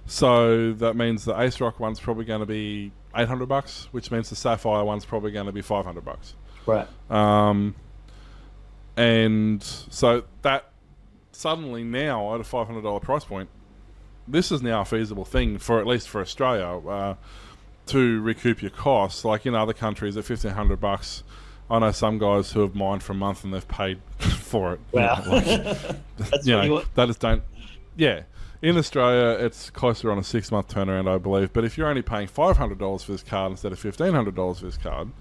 So that means the Ace Rock one's probably going to be $800, which means the Sapphire one's probably going to be $500. Right. And so that suddenly now at a $500 price point, this is now a feasible thing for at least for Australia to recoup your costs. Like in other countries at $1,500, I know some guys who have mined for a month and they've paid for it. Wow. That's that is don't. Yeah. In Australia, it's closer on a 6-month turnaround, I believe. But if you're only paying $500 for this card instead of $1,500 for this card,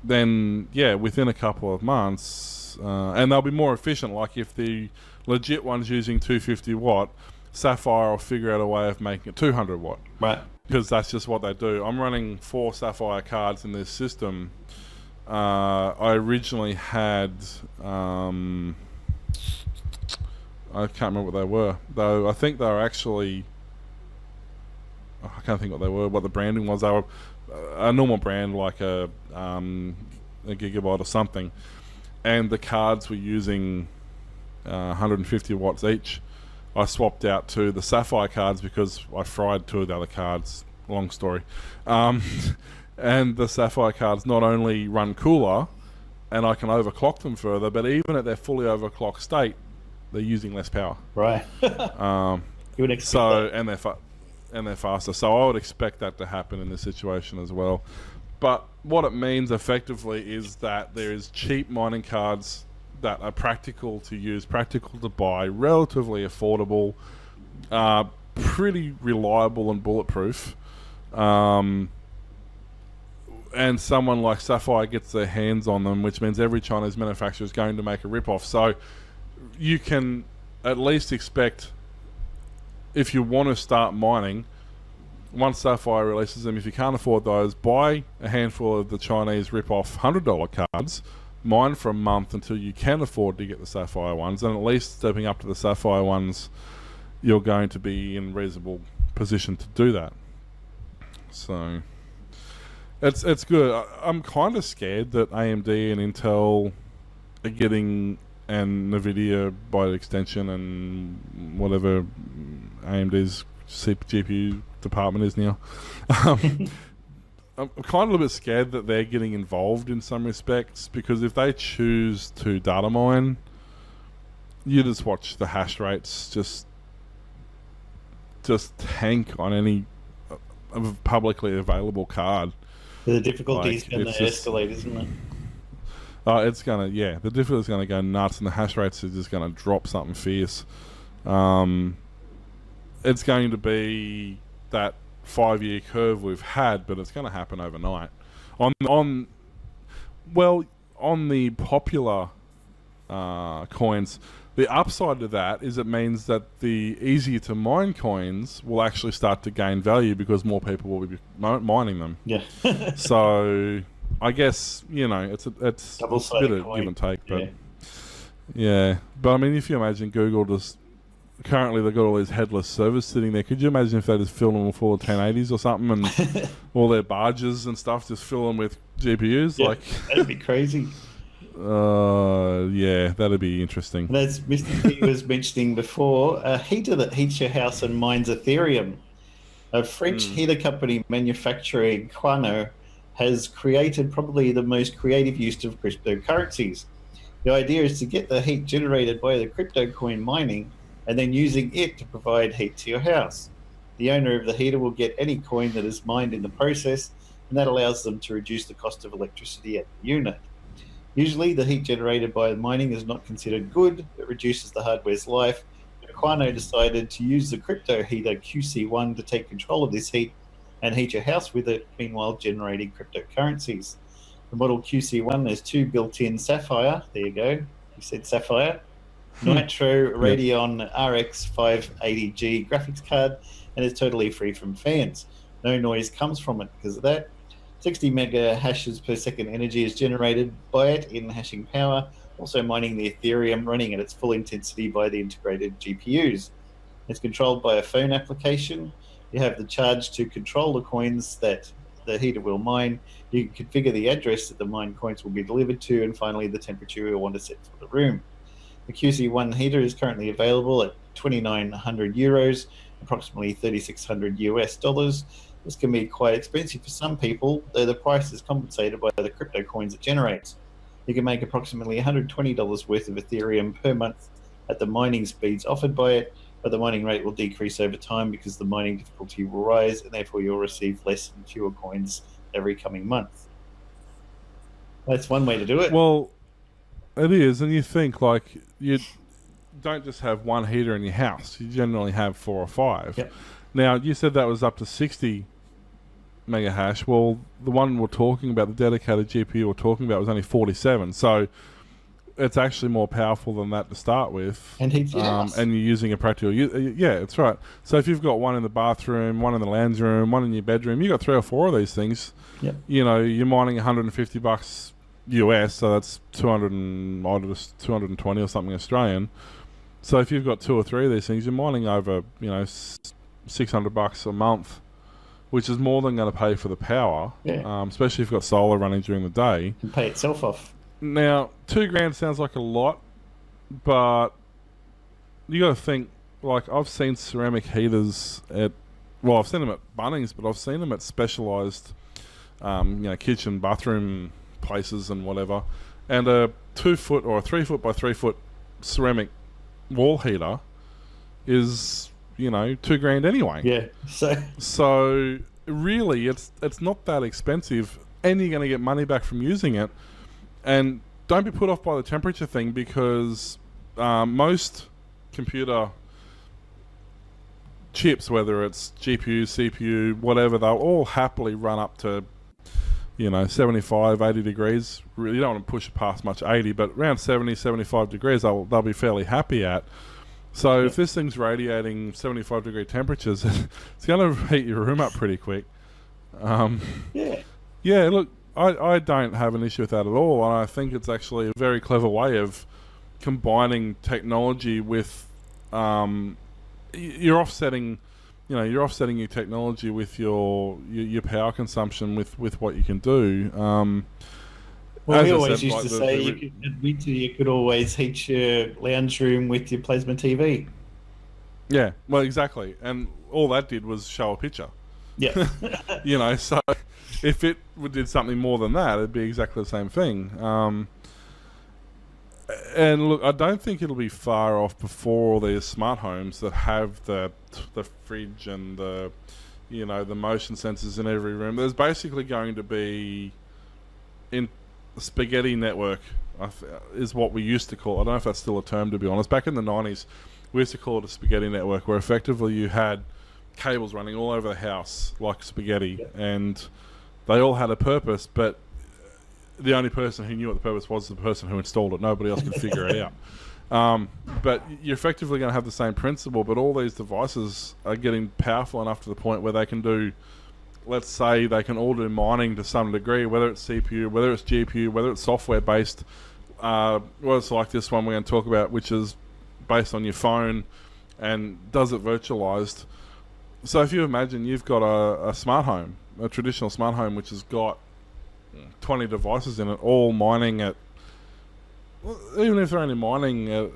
then yeah, within a couple of months, and they'll be more efficient. Like if the legit one's using 250 watt, Sapphire will figure out a way of making it 200 watt. Right. Because that's just what they do. I'm running 4 Sapphire cards in this system. I originally had... I can't remember what they were, though. I think they were actually... I can't think what they were, what the branding was. They were a normal brand, like a Gigabyte or something. And the cards were using 150 watts each. I swapped out to the Sapphire cards because I fried 2 of the other cards. Long story. And the Sapphire cards not only run cooler, and I can overclock them further, but even at their fully overclocked state, they're using less power. Right. You would expect so that. And they're faster. So I would expect that to happen in this situation as well. But what it means effectively is that there is cheap mining cards that are practical to use, practical to buy, relatively affordable, pretty reliable and bulletproof. And someone like Sapphire gets their hands on them, which means every Chinese manufacturer is going to make a rip-off. So you can at least expect, if you want to start mining, once Sapphire releases them, if you can't afford those, buy a handful of the Chinese rip-off $100 cards, mine for a month until you can afford to get the Sapphire ones, and at least stepping up to the Sapphire ones, you're going to be in reasonable position to do that. So it's good. I'm kind of scared that AMD and Intel are getting, and nVidia by extension, and whatever AMD's GPU department is now. I'm kind of a little bit scared that they're getting involved in some respects, because if they choose to data mine, you just watch the hash rates just tank on any publicly available card. The difficulty is going to escalate, isn't it? It's gonna, yeah. The difficulty is gonna go nuts, and the hash rates are just gonna drop something fierce. It's going to be that 5-year curve we've had, but it's going to happen overnight. On the popular coins, the upside to that is it means that the easier to mine coins will actually start to gain value because more people will be mining them. Yeah. So I guess, it's a bit of give and take, but yeah. But I mean, if you imagine Google just currently they've got all these headless servers sitting there. Could you imagine if they just fill them full of 1080s or something, and all their barges and stuff just fill them with GPUs? Yeah, that'd be crazy. Yeah, that'd be interesting. And as Mr. P was mentioning before, a heater that heats your house and mines Ethereum. A French heater company manufacturing Quano has created probably the most creative use of cryptocurrencies. The idea is to get the heat generated by the crypto coin mining and then using it to provide heat to your house. The owner of the heater will get any coin that is mined in the process, and that allows them to reduce the cost of electricity at the unit. Usually, the heat generated by mining is not considered good. It reduces the hardware's life. But Quano decided to use the crypto heater QC1 to take control of this heat and heat your house with it, meanwhile generating cryptocurrencies. The model QC1, there's 2 built-in Sapphire. There you go. You said Sapphire. Nitro Radeon RX 580G graphics card, and it's totally free from fans. No noise comes from it because of that. 60 mega hashes per second energy is generated by it in hashing power, also mining the Ethereum, running at its full intensity by the integrated GPUs. It's controlled by a phone application. You have the charge to control the coins that the heater will mine. You can configure the address that the mined coins will be delivered to, and finally the temperature you want to set for the room. The QC1 heater is currently available at 2,900 euros, approximately 3,600 US dollars. This can be quite expensive for some people, though the price is compensated by the crypto coins it generates. You can make approximately $120 worth of Ethereum per month at the mining speeds offered by it, but the mining rate will decrease over time because the mining difficulty will rise, and therefore you'll receive less and fewer coins every coming month. That's one way to do it. Well, it is, and you think, like, you don't just have one heater in your house. You generally have 4 or 5. Yep. Now, you said that was up to 60 mega hash. Well, the one we're talking about, the dedicated GPU we're talking about, was only 47. So it's actually more powerful than that to start with. And heats your house. And you're using a practical... Yeah, that's right. So if you've got one in the bathroom, one in the lounge room, one in your bedroom, you've got 3 or 4 of these things. Yep. You know, you're mining $150 US, so that's 220 or something Australian. So if you've got 2 or 3 of these things, you're mining over, you know, $600 a month, which is more than going to pay for the power, especially if you've got solar running during the day. And pay itself off. Now, $2,000 sounds like a lot, but you got to think, like, I've seen ceramic heaters at, well, I've seen them at Bunnings, but I've seen them at specialised, you know, kitchen, bathroom places and whatever, and a 2 foot or a 3 foot by 3 foot ceramic wall heater is, you know, $2,000 anyway. Yeah. So really, it's not that expensive, and you're going to get money back from using it. And don't be put off by the temperature thing, because most computer chips, whether it's GPU, CPU, whatever, they'll all happily run up to, you know, 75, 80 degrees. You don't want to push it past much 80, but around 70, 75 degrees they'll be fairly happy at. So if this thing's radiating 75 degree temperatures, it's going to heat your room up pretty quick. Yeah, look, I don't have an issue with that at all, and I think it's actually a very clever way of combining technology with, you're offsetting your technology with your power consumption with what you can do. Well, we always used to say in winter you could always heat your lounge room with your plasma TV. Yeah, well, exactly. And all that did was show a picture. Yeah. You know, so if it did something more than that, it'd be exactly the same thing. And look, I don't think it'll be far off before all these smart homes that have the fridge and the motion sensors in every room. There's basically going to be in spaghetti network is what we used to call it. I don't know if that's still a term, to be honest. Back in the 90s, we used to call it a spaghetti network, where effectively you had cables running all over the house like spaghetti, and they all had a purpose, but the only person who knew what the purpose was the person who installed it. Nobody else could figure it out. But you're effectively going to have the same principle, but all these devices are getting powerful enough to the point where they can do, let's say they can all do mining to some degree, whether it's CPU, whether it's GPU, whether it's software based, whether it's like this one we're going to talk about, which is based on your phone and does it virtualized. So if you imagine you've got a smart home, a traditional smart home, which has got 20 devices in it, all mining at, even if they're only mining at,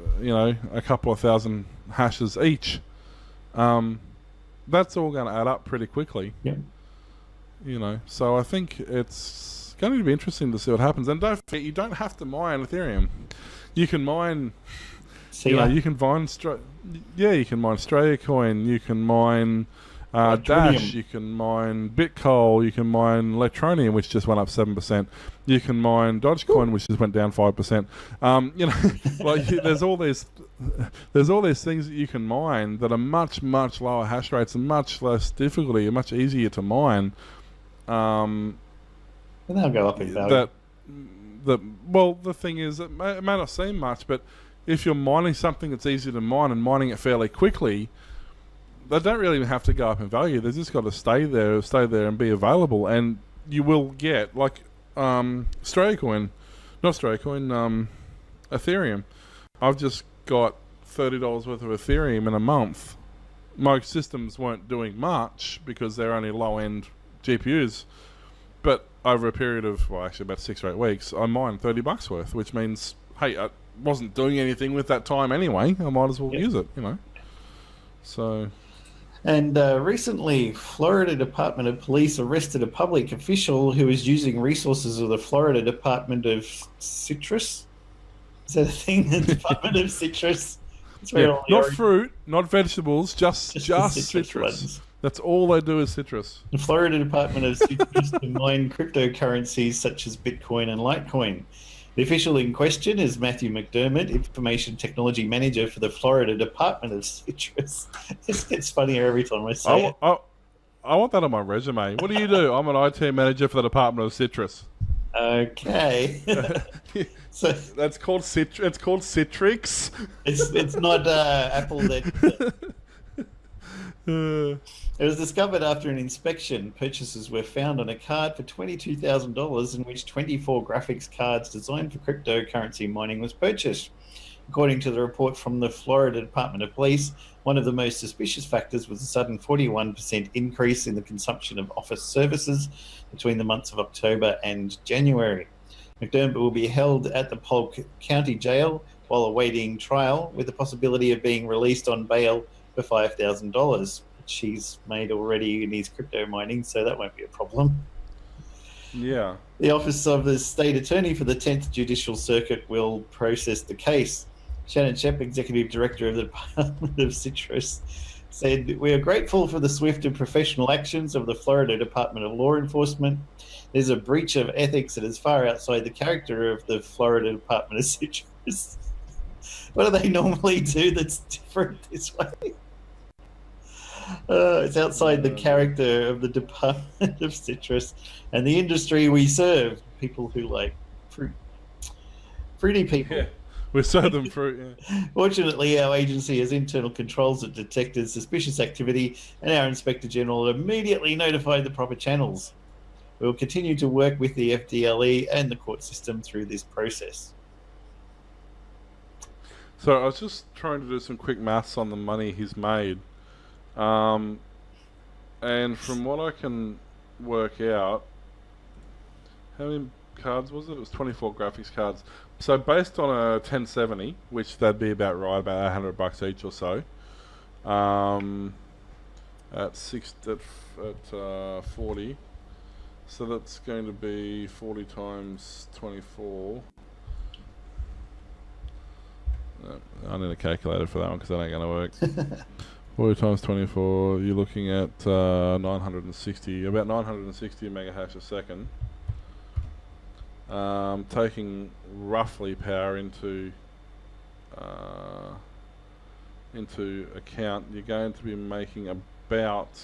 a couple of thousand hashes each, that's all going to add up pretty quickly. Yeah. So I think it's going to be interesting to see what happens. And don't forget, you don't have to mine Ethereum. You can mine, you can mine, you can mine Australia Coin, you can mine Dash, you can mine BitGrail, you can mine Electroneum, which just went up 7%. You can mine Dogecoin, which just went down 5%. There's all these things that you can mine that are much, much lower hash rates and much less difficulty and much easier to mine. And they'll go up in value. the thing is, it may not seem much, but if you're mining something that's easy to mine and mining it fairly quickly, they don't really have to go up in value. They just got to stay there and be available, and you will get like Ethereum. I've just got $30 worth of Ethereum in a month. My systems weren't doing much because they're only low-end GPUs, but over a period of actually about 6 or 8 weeks, I mined $30 worth, which means, hey, I wasn't doing anything with that time anyway. I might as well use it, So. And recently, Florida Department of Police arrested a public official who was using resources of the Florida Department of Citrus. Is that a thing? The Department of Citrus? Not fruit, not vegetables, just citrus. Ones. That's all they do is citrus. The Florida Department of Citrus to mine cryptocurrencies such as Bitcoin and Litecoin. The official in question is Matthew McDermott, Information Technology Manager for the Florida Department of Citrus. This gets funnier every time I say it. I want that on my resume. What do you do? I'm an IT manager for the Department of Citrus. Okay. So that's called It's called Citrix. It's not Apple that. It was discovered after an inspection. Purchases were found on a card for $22,000 in which 24 graphics cards designed for cryptocurrency mining was purchased. According to the report from the Florida Department of Police, one of the most suspicious factors was a sudden 41% increase in the consumption of office services between the months of October and January. McDermott will be held at the Polk County Jail while awaiting trial, with the possibility of being released on bail for $5,000, which he's made already in his crypto mining, so that won't be a problem. Yeah. The Office of the State Attorney for the 10th Judicial Circuit will process the case. Shannon Shepp, Executive Director of the Department of Citrus, said, "We are grateful for the swift and professional actions of the Florida Department of Law Enforcement. There's a breach of ethics that is far outside the character of the Florida Department of Citrus." What do they normally do that's different this way? It's outside the character of the Department of Citrus and the industry we serve. People who like fruity people. Yeah, we serve them fruit. Yeah. Fortunately, our agency has internal controls that detected suspicious activity, and our Inspector General immediately notified the proper channels. We will continue to work with the FDLE and the court system through this process. So I was just trying to do some quick maths on the money he's made. And from what I can work out, how many cards was it? It was 24 graphics cards. So based on a 1070, which that'd be about right, about $100 each or so. At 40. So that's going to be 40 times 24. No, I need a calculator for that one because that ain't going to work. 40 times 24, you're looking at 960, about 960 megahash a second. Taking roughly power into account, you're going to be making about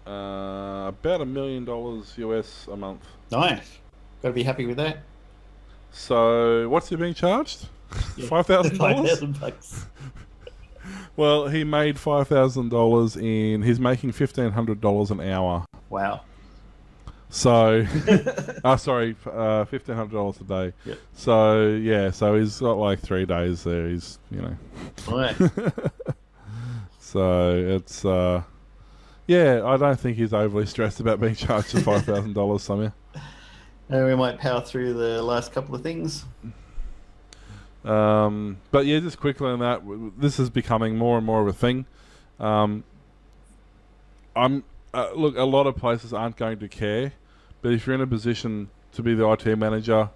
$1 million US a month. Nice. Got to be happy with that. So, what's he being charged? Yeah. $5,000? $5,000. Well, he made $5,000 in. He's making $1,500 an hour. Wow. So, sorry, $1,500 a day. Yep. So yeah, so he's got like 3 days there. He's Right. So it's yeah, I don't think he's overly stressed about being charged $5,000 somehow. We might power through the last couple of things. But yeah, just quickly on that, this is becoming more and more of a thing. Look, a lot of places aren't going to care, but if you're in a position to be the IT manager,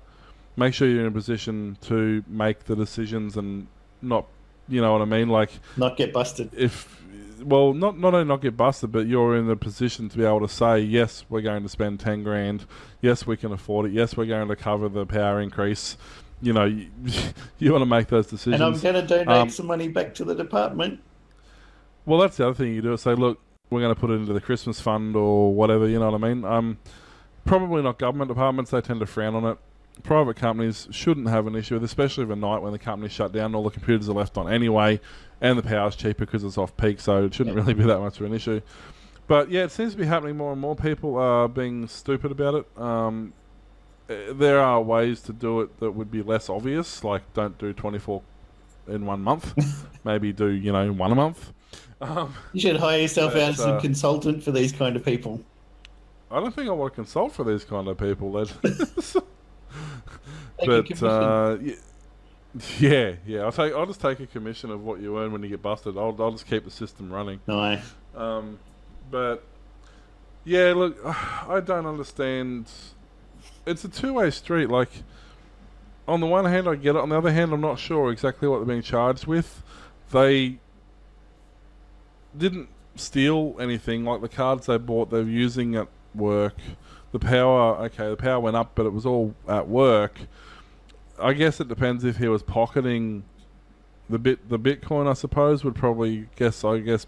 make sure you're in a position to make the decisions and not, you know what I mean, like not get busted. Not only not get busted, but you're in a position to be able to say, yes, we're going to spend 10 grand. Yes, we can afford it. Yes, we're going to cover the power increase. You know, you want to make those decisions. And I'm going to donate some money back to the department. Well, that's the other thing you do. Say, look, we're going to put it into the Christmas fund or whatever, you know what I mean? Probably not government departments. They tend to frown on it. Private companies shouldn't have an issue with, especially overnight when the company's shut down, all the computers are left on anyway, and the power's cheaper because it's off peak, so it shouldn't really be that much of an issue. But yeah, it seems to be happening more and more. People are being stupid about it. There are ways to do it that would be less obvious, like don't do 24 in 1 month. Maybe do, one a month. You should hire yourself out as a consultant for these kind of people. I don't think I want to consult for these kind of people. I'll just take a commission of what you earn when you get busted. I'll just keep the system running. Nice. But yeah, look, I don't understand. It's a two-way street. Like, on the one hand, I get it. On the other hand, I'm not sure exactly what they're being charged with. They didn't steal anything. Like the cards they bought, they're using at work. The power went up, but it was all at work. I guess it depends if he was pocketing the Bitcoin. I suppose would probably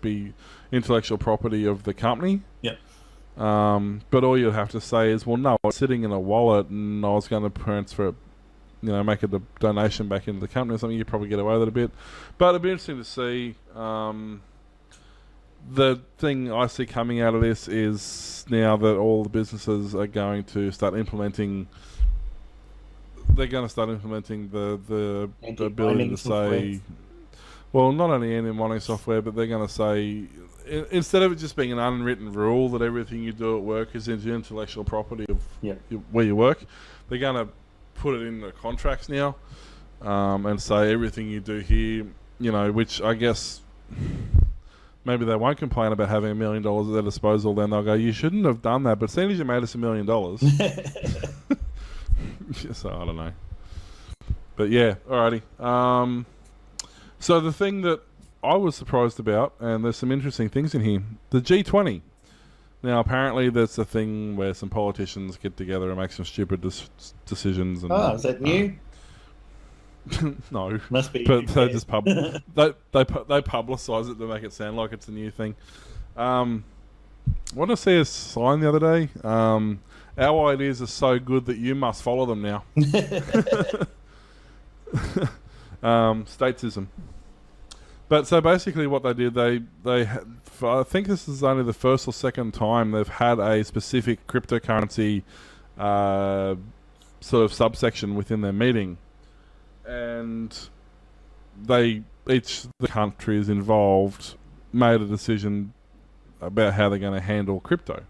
be intellectual property of the company. Yep. But all you'd have to say is, well, no, it's sitting in a wallet, and I was going to transfer, make a donation back into the company or something. You'd probably get away with it a bit, but it'd be interesting to see. The thing I see coming out of this is now that all the businesses are going to start implementing. They're going to start implementing the ability to say, well, not only anti-mining software, but they're going to say, instead of it just being an unwritten rule that everything you do at work is intellectual property of where you work, they're going to put it in the contracts now, and say everything you do here, which I guess maybe they won't complain about having $1 million at their disposal. Then they'll go, you shouldn't have done that, but seeing as you made us $1 million. So I don't know. But yeah, alrighty. So the thing that I was surprised about, and there's some interesting things in here, the G20. Now apparently there's a thing where some politicians get together and make some stupid decisions. And, is that new? No, must be. But they just they publicise it to make it sound like it's a new thing. What did I see a sign the other day? Our ideas are so good that you must follow them now. Statesism. But so basically, what they did, I think this is only the first or second time they've had a specific cryptocurrency sort of subsection within their meeting. And the countries involved made a decision about how they're going to handle crypto.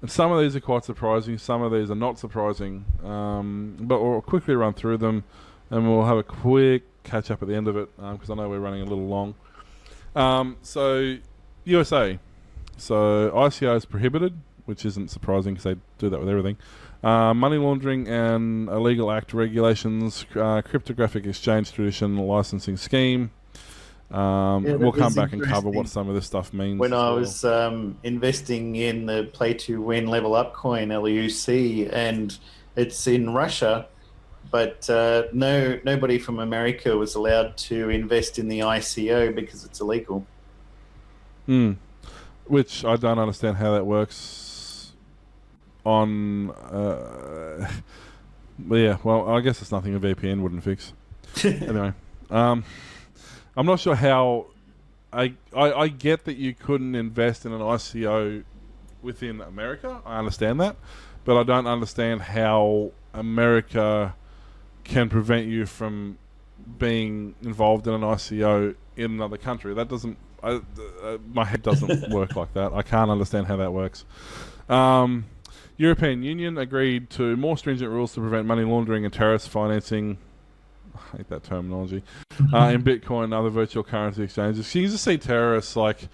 And some of these are quite surprising, some of these are not surprising, but we'll quickly run through them and we'll have a quick catch up at the end of it, because I know we're running a little long. So USA, so ICO is prohibited, which isn't surprising because they do that with everything. Money laundering and illegal act regulations, cryptographic exchange tradition, licensing scheme. We'll come back and cover what some of this stuff means. When I was investing in the play to win level up coin, LUC, and it's in Russia, but nobody from America was allowed to invest in the ICO because it's illegal. Which I don't understand how that works. Well, I guess it's nothing a VPN wouldn't fix. Anyway, I'm not sure how. I get that you couldn't invest in an ICO within America. I understand that, but I don't understand how America can prevent you from being involved in an ICO in another country. That doesn't. My head doesn't work like that. I can't understand how that works. European Union agreed to more stringent rules to prevent money laundering and terrorist financing. I hate that terminology. In Bitcoin and other virtual currency exchanges. You just see terrorists like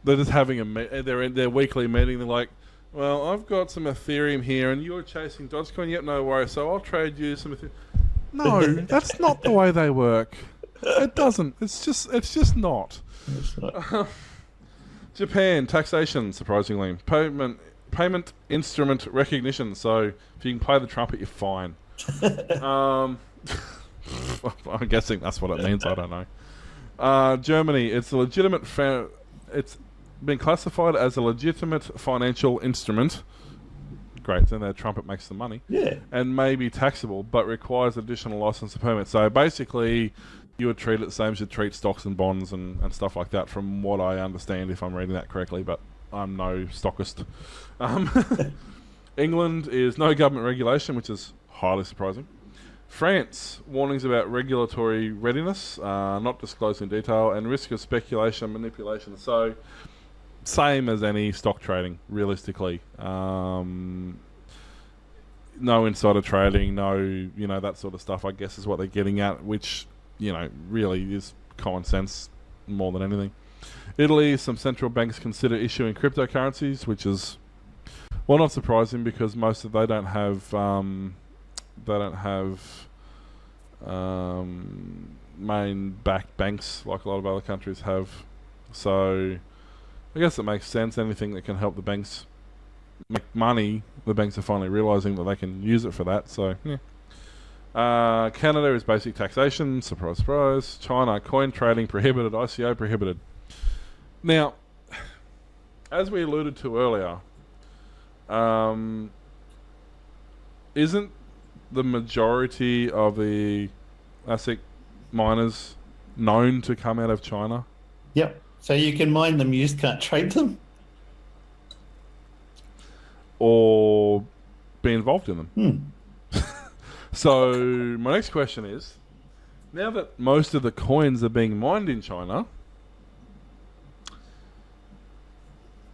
they're just having they're in their weekly meeting. They're like, "Well, I've got some Ethereum here, and you're chasing Dogecoin. Yep, no worries. So I'll trade you some Ethereum." No, that's not the way they work. It doesn't. It's just not. Japan taxation, surprisingly, payment instrument recognition. So if you can play the trumpet, you're fine. I'm guessing that's what it means. I don't know. Germany, it's been classified as a legitimate financial instrument. great. Then their trumpet makes the money. Yeah. And may be taxable, but requires additional license and permit. So basically, you would treat it the same as you treat stocks and bonds and stuff like that, from what I understand, if I'm reading that correctly, but I'm no stockist. England is no government regulation, which is highly surprising. France, warnings about regulatory readiness, not disclosed in detail, and risk of speculation and manipulation. So, same as any stock trading, realistically. No insider trading, no, that sort of stuff, I guess, is what they're getting at, which, really is common sense more than anything. Italy, some central banks consider issuing cryptocurrencies, which is, well, not surprising because most of they don't have main backed banks like a lot of other countries have. So I guess it makes sense. Anything that can help the banks make money, the banks are finally realizing that they can use it for that. So yeah. Canada is basic taxation. Surprise, surprise. China, coin trading prohibited. ICO prohibited. Now, as we alluded to earlier, isn't the majority of the ASIC miners known to come out of China? Yep. So you can mine them, you just can't trade them? Or be involved in them. So my next question is, now that most of the coins are being mined in China,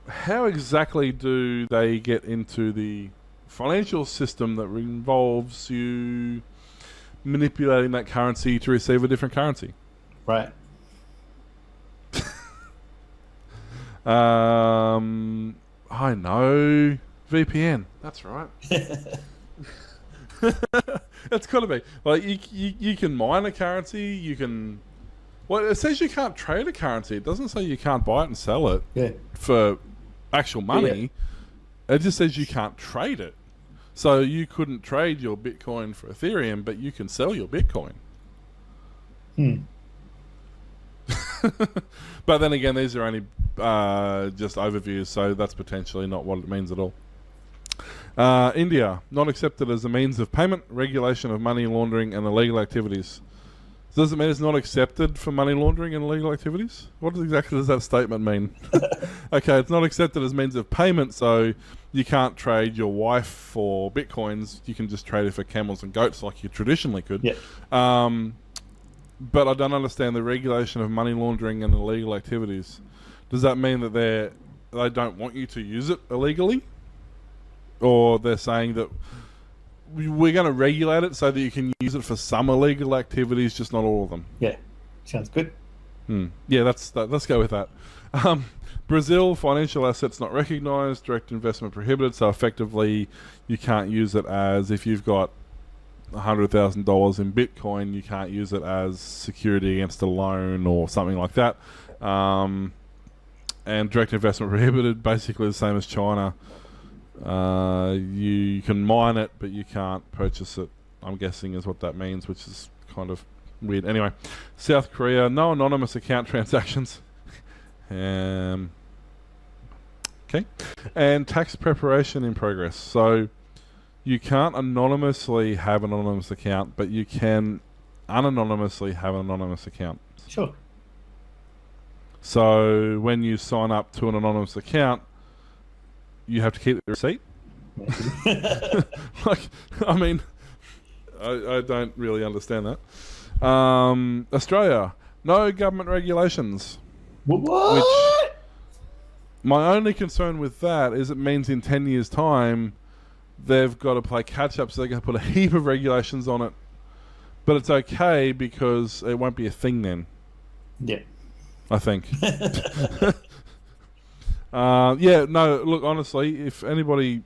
how exactly do they get into the financial system that involves you manipulating that currency to receive a different currency? Right. I know. VPN. That's right. That's got to be. Like, you can mine a currency, you can... Well, it says you can't trade a currency. It doesn't say you can't buy it and sell it for actual money. Yeah. It just says you can't trade it. So you couldn't trade your Bitcoin for Ethereum, but you can sell your Bitcoin. But then again, these are only just overviews, so that's potentially not what it means at all. India, not accepted as a means of payment, regulation of money laundering and illegal activities. So does it mean it's not accepted for money laundering and illegal activities? What exactly does that statement mean? Okay, it's not accepted as means of payment, so you can't trade your wife for Bitcoins. You can just trade it for camels and goats like you traditionally could. Yeah. But I don't understand the regulation of money laundering and illegal activities. Does that mean that they don't want you to use it illegally? Or they're saying that we're going to regulate it so that you can use it for some illegal activities, just not all of them? Yeah, sounds good. Yeah, let's go with that. Brazil, financial assets not recognised, direct investment prohibited, so effectively you can't use it as, if you've got $100,000 in Bitcoin, you can't use it as security against a loan or something like that. And direct investment prohibited, basically the same as China. You can mine it, but you can't purchase it, I'm guessing is what that means, which is kind of weird. Anyway, South Korea, no anonymous account transactions. Okay. And tax preparation in progress. So you can't anonymously have an anonymous account, but you can unanonymously have an anonymous account. Sure. So when you sign up to an anonymous account, you have to keep the receipt. Like, I mean, I don't really understand that. Australia, no government regulations. What? Which, my only concern with that is it means in 10 years' time, they've got to play catch-up, so they're going to put a heap of regulations on it. But it's okay because it won't be a thing then. Yeah. I think. Yeah, no, look, honestly, if anybody...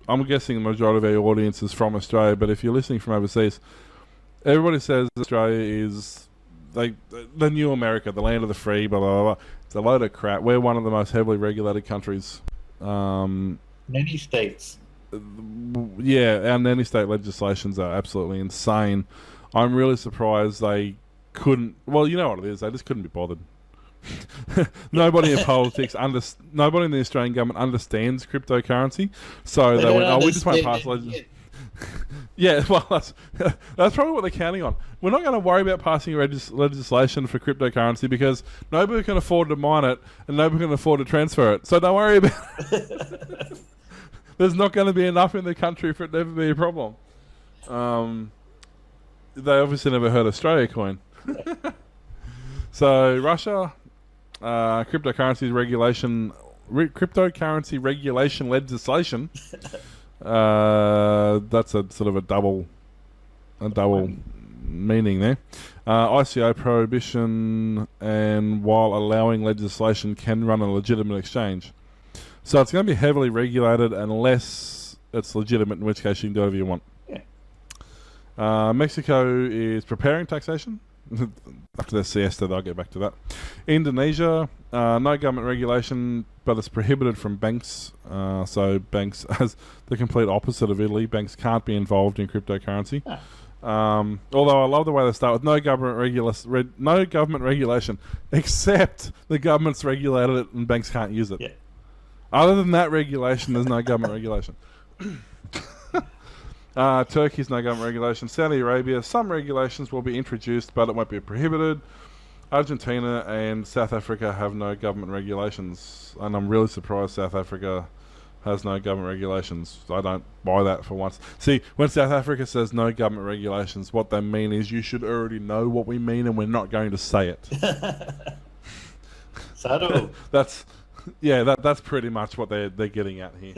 I'm guessing the majority of our audience is from Australia, but if you're listening from overseas, everybody says Australia is the new America, the land of the free, blah, blah, blah. It's a load of crap. We're one of the most heavily regulated countries. Many states. Yeah, our nanny state legislations are absolutely insane. I'm really surprised they couldn't... Well, you know what it is. They just couldn't be bothered. Nobody in politics, nobody in the Australian government understands cryptocurrency, so they went, "Oh, we just won't pass legislation." Yeah, well, that's probably what they're counting on. We're not going to worry about passing legislation for cryptocurrency because nobody can afford to mine it and nobody can afford to transfer it. So don't worry about it. There's not going to be enough in the country for it to ever be a problem. They obviously never heard Australia coin. So Russia, cryptocurrency regulation legislation. That's a sort of a double meaning there. ICO prohibition, and while allowing legislation can run a legitimate exchange. So it's going to be heavily regulated unless it's legitimate, in which case you can do whatever you want. Yeah. Mexico is preparing taxation. After their siesta, they'll get back to that. Indonesia, no government regulation, but it's prohibited from banks. So banks, as the complete opposite of Italy, banks can't be involved in cryptocurrency. Although I love the way they start with no government regulation, except the government's regulated it and banks can't use it. Yeah. Other than that regulation, there's no government regulation. Turkey's no government regulation. Saudi Arabia, some regulations will be introduced, but it won't be prohibited. Argentina and South Africa have no government regulations, and I'm really surprised South Africa has no government regulations. I don't buy that for once. See, when South Africa says no government regulations, what they mean is you should already know what we mean, and we're not going to say it. Subtle. That's pretty much what they're getting at here.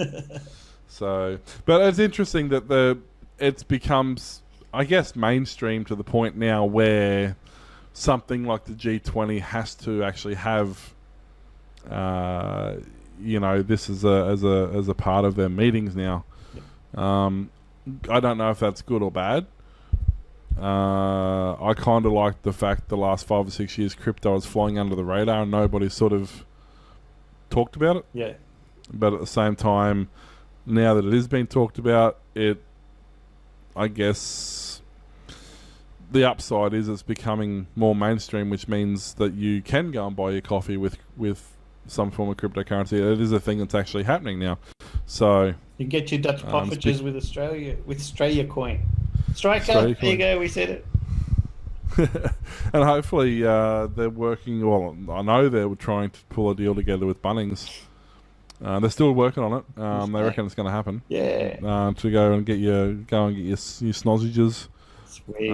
So, but it's interesting that it becomes, I guess, mainstream to the point now where something like the G20 has to actually have, this as a part of their meetings now. I don't know if that's good or bad. I kind of like the fact the last 5 or 6 years crypto is flying under the radar and nobody sort of talked about it. Yeah. But at the same time, now that it is being talked about, I guess the upside is it's becoming more mainstream, which means that you can go and buy your coffee with some form of cryptocurrency. It is a thing that's actually happening now. So you get your Dutch poffertjes with Australia coin. Striker, there you go, we said it. And hopefully they're working, well, I know they're trying to pull a deal together with Bunnings. They're still working on it. They reckon it's going to happen. Yeah. To go and get your snosages. Sweet.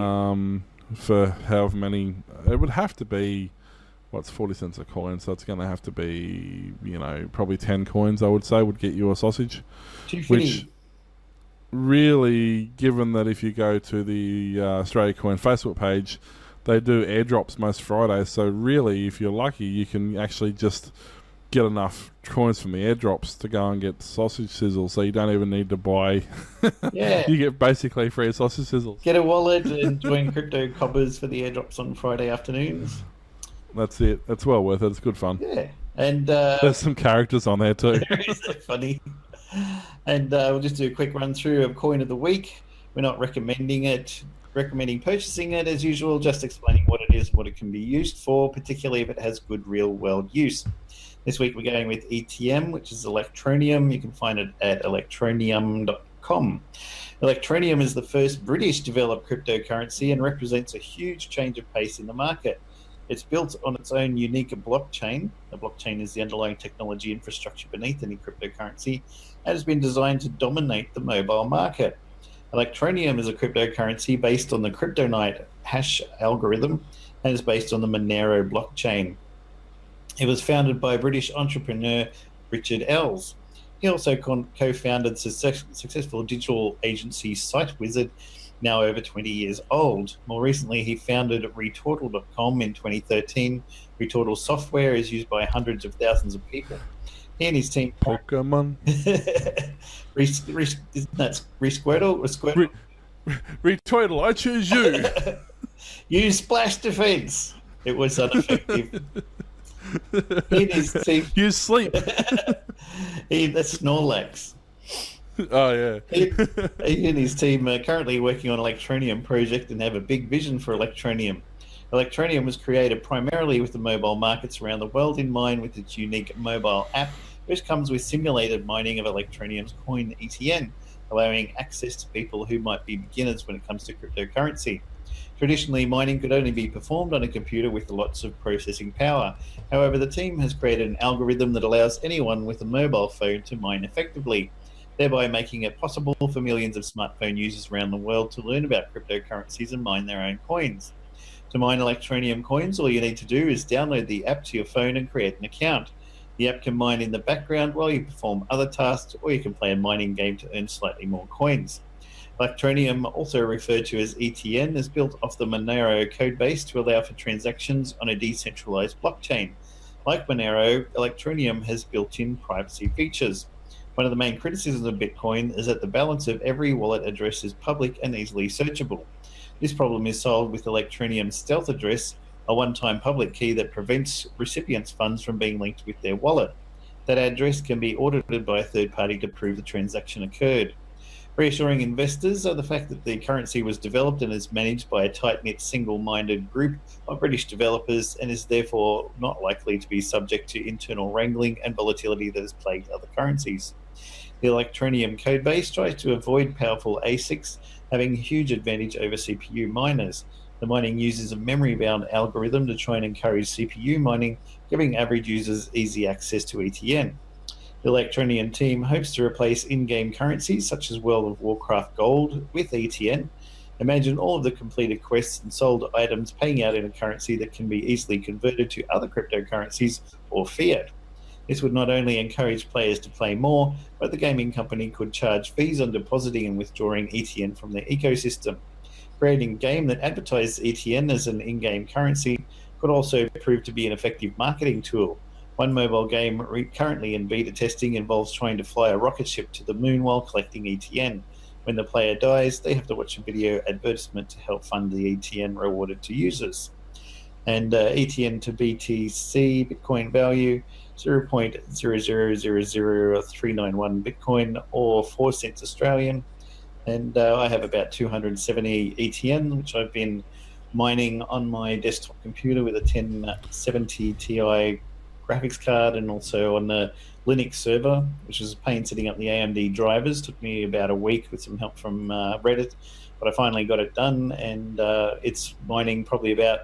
For however many, it would have to be, 40 cents a coin, so it's going to have to be, probably 10 coins, I would say, would get you a sausage. Which really, given that if you go to the Australia Coin Facebook page, they do airdrops most Fridays, so really, if you're lucky, you can actually just get enough coins from the airdrops to go and get sausage sizzles, so you don't even need to buy. Yeah. You get basically free sausage sizzles. Get a wallet and join Crypto Cobbers for the airdrops on Friday afternoons. That's it. It's well worth it. It's good fun. Yeah. And there's some characters on there too. It's so funny. And we'll just do a quick run through of Coin of the Week. We're not recommending purchasing it as usual, just explaining what it is, what it can be used for, particularly if it has good real world use. This week we're going with ETM, which is Electroneum. You can find it at electroneum.com. Electroneum is the first British developed cryptocurrency and represents a huge change of pace in the market. It's built on its own unique blockchain. The blockchain is the underlying technology infrastructure beneath any cryptocurrency and has been designed to dominate the mobile market. Electroneum is a cryptocurrency based on the CryptoNight hash algorithm and is based on the Monero blockchain. It was founded by British entrepreneur Richard Ells. He also co-founded successful digital agency SiteWizard, now over 20 years old. More recently, he founded Retortal.com in 2013. Retortal software is used by hundreds of thousands of people. He and his team... Pokemon? That's Resquirtle? Retortal, I choose you. Use Splash Defense. It was ineffective. He and his team... Use sleep. That's Snorlax. Oh, yeah. He and his team are currently working on Electroneum project and have a big vision for Electroneum. Electroneum was created primarily with the mobile markets around the world in mind, with its unique mobile app, which comes with simulated mining of Electroneum's coin ETN, allowing access to people who might be beginners when it comes to cryptocurrency. Traditionally, mining could only be performed on a computer with lots of processing power. However, the team has created an algorithm that allows anyone with a mobile phone to mine effectively, thereby making it possible for millions of smartphone users around the world to learn about cryptocurrencies and mine their own coins. To mine Electroneum coins, all you need to do is download the app to your phone and create an account. The app can mine in the background while you perform other tasks, or you can play a mining game to earn slightly more coins. Electroneum, also referred to as ETN, is built off the Monero codebase to allow for transactions on a decentralized blockchain. Like Monero, Electroneum has built-in privacy features. One of the main criticisms of Bitcoin is that the balance of every wallet address is public and easily searchable. This problem is solved with Electroneum's stealth address, a one-time public key that prevents recipients' funds from being linked with their wallet. That address can be audited by a third party to prove the transaction occurred. Reassuring investors are the fact that the currency was developed and is managed by a tight-knit, single-minded group of British developers and is therefore not likely to be subject to internal wrangling and volatility that has plagued other currencies. The Electroneum codebase tries to avoid powerful ASICs having a huge advantage over CPU miners. The mining uses a memory-bound algorithm to try and encourage CPU mining, giving average users easy access to ETN. The Electroneum team hopes to replace in-game currencies such as World of Warcraft Gold with ETN. Imagine all of the completed quests and sold items paying out in a currency that can be easily converted to other cryptocurrencies or fiat. This would not only encourage players to play more, but the gaming company could charge fees on depositing and withdrawing ETN from their ecosystem. Creating a game that advertises ETN as an in-game currency could also prove to be an effective marketing tool. One mobile game currently in beta testing involves trying to fly a rocket ship to the moon while collecting ETN. When the player dies, they have to watch a video advertisement to help fund the ETN rewarded to users. And ETN to BTC, Bitcoin value, 0.0000391 Bitcoin or 4 cents Australian. And I have about 270 ETN, which I've been mining on my desktop computer with a 1070 Ti graphics card and also on the Linux server, which is a pain setting up the AMD drivers. Took me about a week with some help from Reddit, but I finally got it done, and it's mining probably about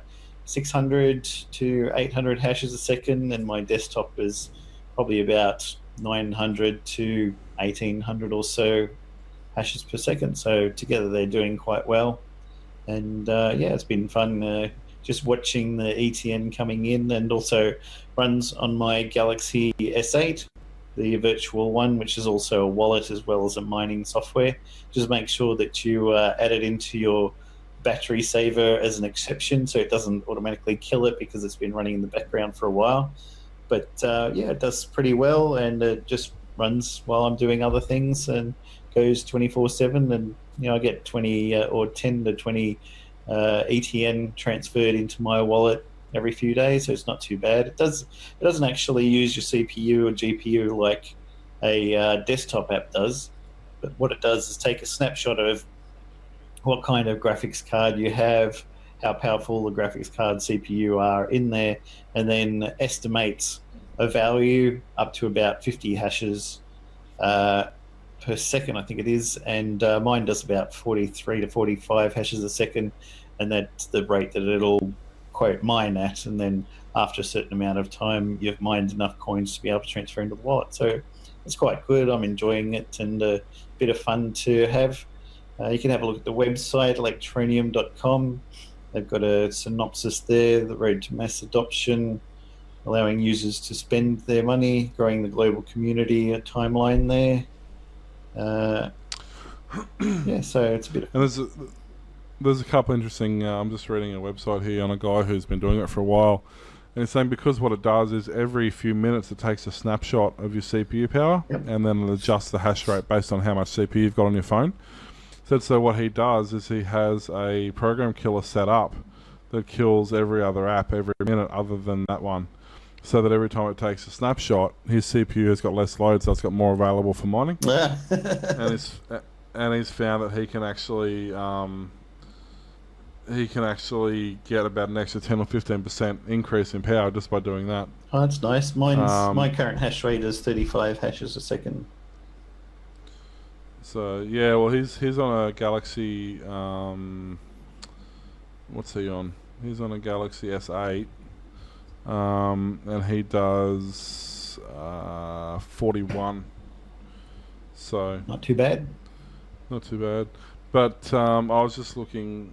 600 to 800 hashes a second, and my desktop is probably about 900 to 1800 or so hashes per second. So together they're doing quite well, and yeah, it's been fun just watching the ETN coming in, and also runs on my Galaxy S8, the virtual one, which is also a wallet as well as a mining software. Just make sure that you add it into your battery saver as an exception so it doesn't automatically kill it, because it's been running in the background for a while. But yeah, it does pretty well, and it just runs while I'm doing other things and goes 24/7, and I get 20 or 10 to 20 ETN transferred into my wallet every few days, so it's not too bad. It doesn't actually use your CPU or GPU like a desktop app does, but what it does is take a snapshot of what kind of graphics card you have, how powerful the graphics card CPU are in there, and then estimates a value up to about 50 hashes per second, I think it is, and mine does about 43 to 45 hashes a second, and that's the rate that it'll quote mine at, and then after a certain amount of time you've mined enough coins to be able to transfer into the wallet. So it's quite good. I'm enjoying it, and a bit of fun to have. You can have a look at the website, electroneum.com. They've got a synopsis there, the road to mass adoption, allowing users to spend their money, growing the global community, a timeline there. Yeah, so it's a bit of... And there's a couple interesting, I'm just reading a website here on a guy who's been doing it for a while, and he's saying because what it does is every few minutes it takes a snapshot of your CPU power, Yep. and then it adjusts the hash rate based on how much CPU you've got on your phone. So what he does is he has a program killer set up that kills every other app every minute other than that one, so that every time it takes a snapshot, his CPU has got less load, so it's got more available for mining. and he's found that he can actually he can actually get about an extra 10 or 15% increase in power just by doing that. Oh, that's nice. My current hash rate is 35 hashes a second. So yeah, well he's on a Galaxy. What's he on? He's on a Galaxy S8, and he does 41. So Not too bad. not too bad. But I was just looking.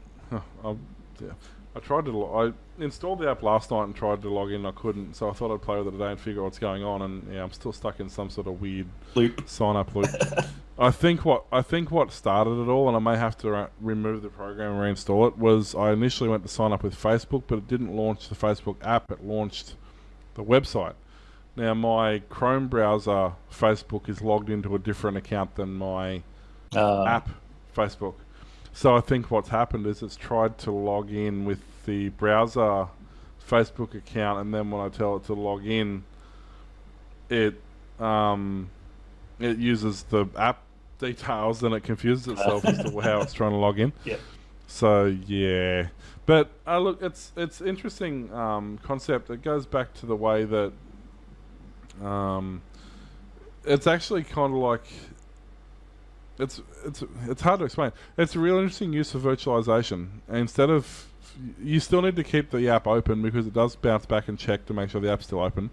I tried to. I installed the app last night and tried to log in. I couldn't, so I thought I'd play with it today and figure out what's going on. And yeah, I'm still stuck in some sort of weird Loop. sign-up loop. I think what started it all, and I may have to remove the program and reinstall it, was I initially went to sign up with Facebook, but it didn't launch the Facebook app. It launched the website. Now my Chrome browser Facebook is logged into a different account than my app Facebook. So I think what's happened is it's tried to log in with the browser Facebook account, and then when I tell it to log in, it uses the app details and it confuses itself as to how it's trying to log in. Yeah. So yeah, but look, it's interesting concept. It goes back to the way that it's actually kind of like it's hard to explain. It's a real interesting use of virtualization. Instead of, you still need to keep the app open because it does bounce back and check to make sure the app's still open,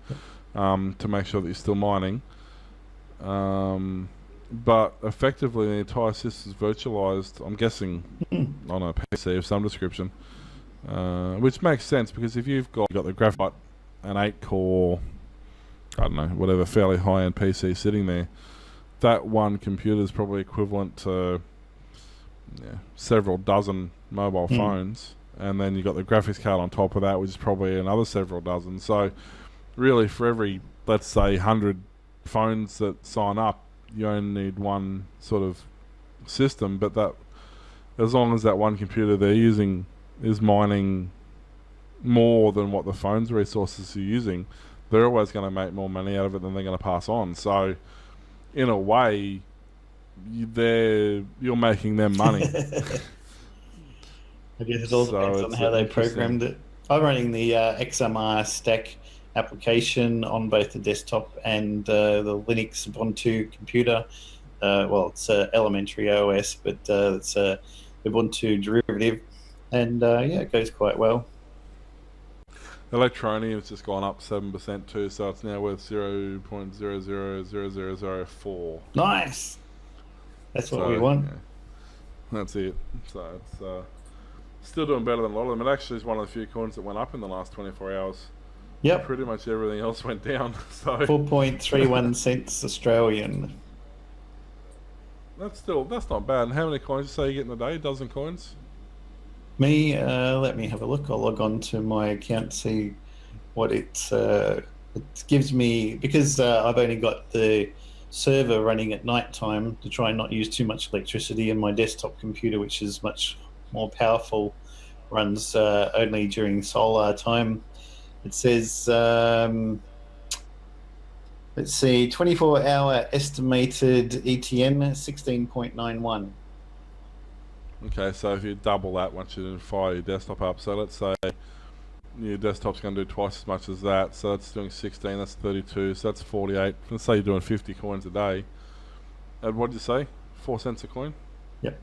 to make sure that you're still mining. But effectively, the entire system is virtualized. I'm guessing on a PC of some description, which makes sense because if you've got the graphite, an 8-core, I don't know, whatever, fairly high-end PC sitting there, that one computer is probably equivalent to several dozen mobile phones, and then you've got the graphics card on top of that, which is probably another several dozen. So really, for every, let's say, 100 phones that sign up, you only need one sort of system, but that, as long as that one computer they're using is mining more than what the phone's resources are using, they're always going to make more money out of it than they're going to pass on. So in a way, you're making them money. I guess it all depends on how they programmed it. I'm running the XMR stack application on both the desktop and the Linux Ubuntu computer. Well, it's elementary OS, but it's a Ubuntu derivative, and yeah, it goes quite well. Electroneum has just gone up 7% too, so it's now worth 0.000004. Nice. That's what we want. Yeah, that's it. So it's still doing better than a lot of them. It actually is one of the few coins that went up in the last 24 hours. Yep. Pretty much everything else went down. So 4.31 cents Australian. That's not bad. And how many coins you say you get in a day? A dozen coins? Me, let me have a look. I'll log on to my account, see what it gives me, because I've only got the server running at night time to try and not use too much electricity, and my desktop computer, which is much more powerful, runs only during solar time. It says, let's see, 24-hour estimated ETN, 16.91. Okay, so if you double that once you fire your desktop up, so let's say your desktop's going to do twice as much as that, so that's doing 16, that's 32, so that's 48. Let's say you're doing 50 coins a day. And what did you say? 4 cents a coin? Yep.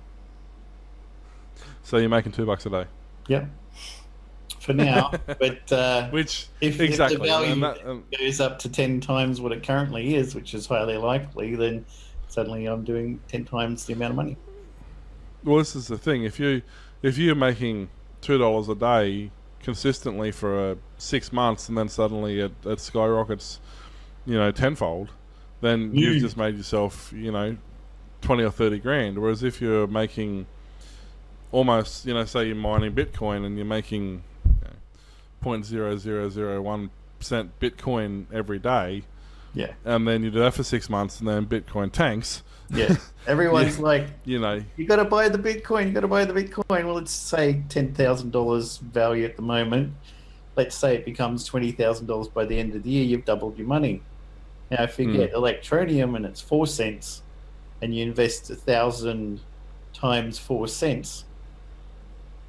So you're making $2 a day? Yep. For now, but which if the value goes up to 10 times what it currently is, which is highly likely, then suddenly I'm doing 10 times the amount of money. Well, this is the thing. If you're making $2 a day consistently for 6 months, and then suddenly it skyrockets, tenfold, then you've just made yourself, 20 or 30 grand. Whereas if you're making almost, say you're mining Bitcoin and you're making 0.0001% Bitcoin every day, yeah, and then you do that for 6 months, and then Bitcoin tanks. Yeah, everyone's like, you got to buy the Bitcoin. You got to buy the Bitcoin. Well, let's say $10,000 value at the moment. Let's say it becomes $20,000 by the end of the year. You've doubled your money. Now, if you get Electroneum and it's 4 cents, and you invest 1,000 times 4 cents,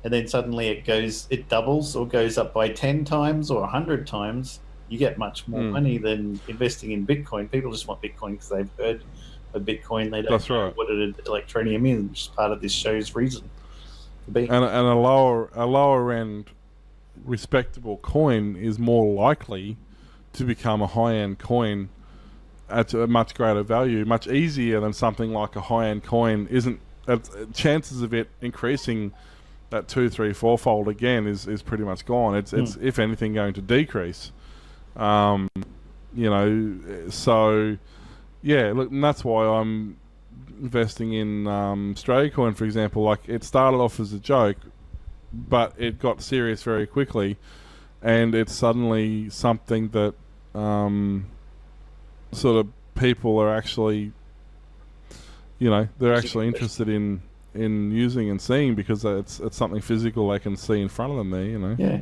and then suddenly it doubles or goes up by 10 times or 100 times, you get much more money than investing in Bitcoin. People just want Bitcoin because they've heard of Bitcoin. They don't know what an Electroneum is, which is part of this show's reason to be. And a lower end respectable coin is more likely to become a high-end coin at a much greater value, much easier than something like a high-end coin isn't. Chances of it increasing that 2, 3, 4-fold again is pretty much gone. It's if anything going to decrease. So yeah, look, and that's why I'm investing in Australia coin, for example. Like, it started off as a joke, but it got serious very quickly, and it's suddenly something that sort of people are actually, they're actually interested in using and seeing, because it's something physical they can see in front of them there, Yeah.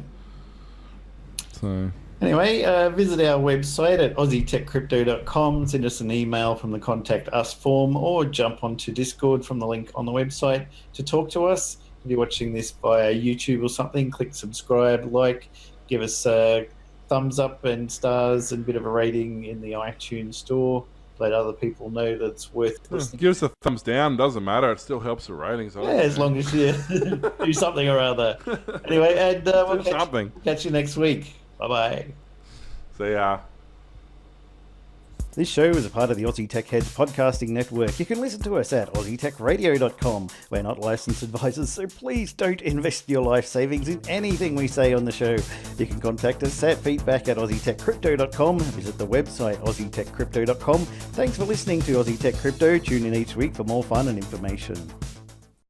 So anyway, visit our website at aussietechcrypto.com, send us an email from the Contact Us form, or jump onto Discord from the link on the website to talk to us. If you're watching this via YouTube or something, click subscribe, give us a thumbs up and stars and a bit of a rating in the iTunes store. Let other people know that it's worth listening. Give us a thumbs down, doesn't matter. It still helps the ratings. As long as you do something or other. Anyway, and we'll catch you next week. Bye-bye. See ya. This show is a part of the Aussie Tech Heads podcasting network. You can listen to us at aussietechradio.com. We're not licensed advisors, so please don't invest your life savings in anything we say on the show. You can contact us at feedback@aussietechcrypto.com. Visit the website aussietechcrypto.com. Thanks for listening to Aussie Tech Crypto. Tune in each week for more fun and information.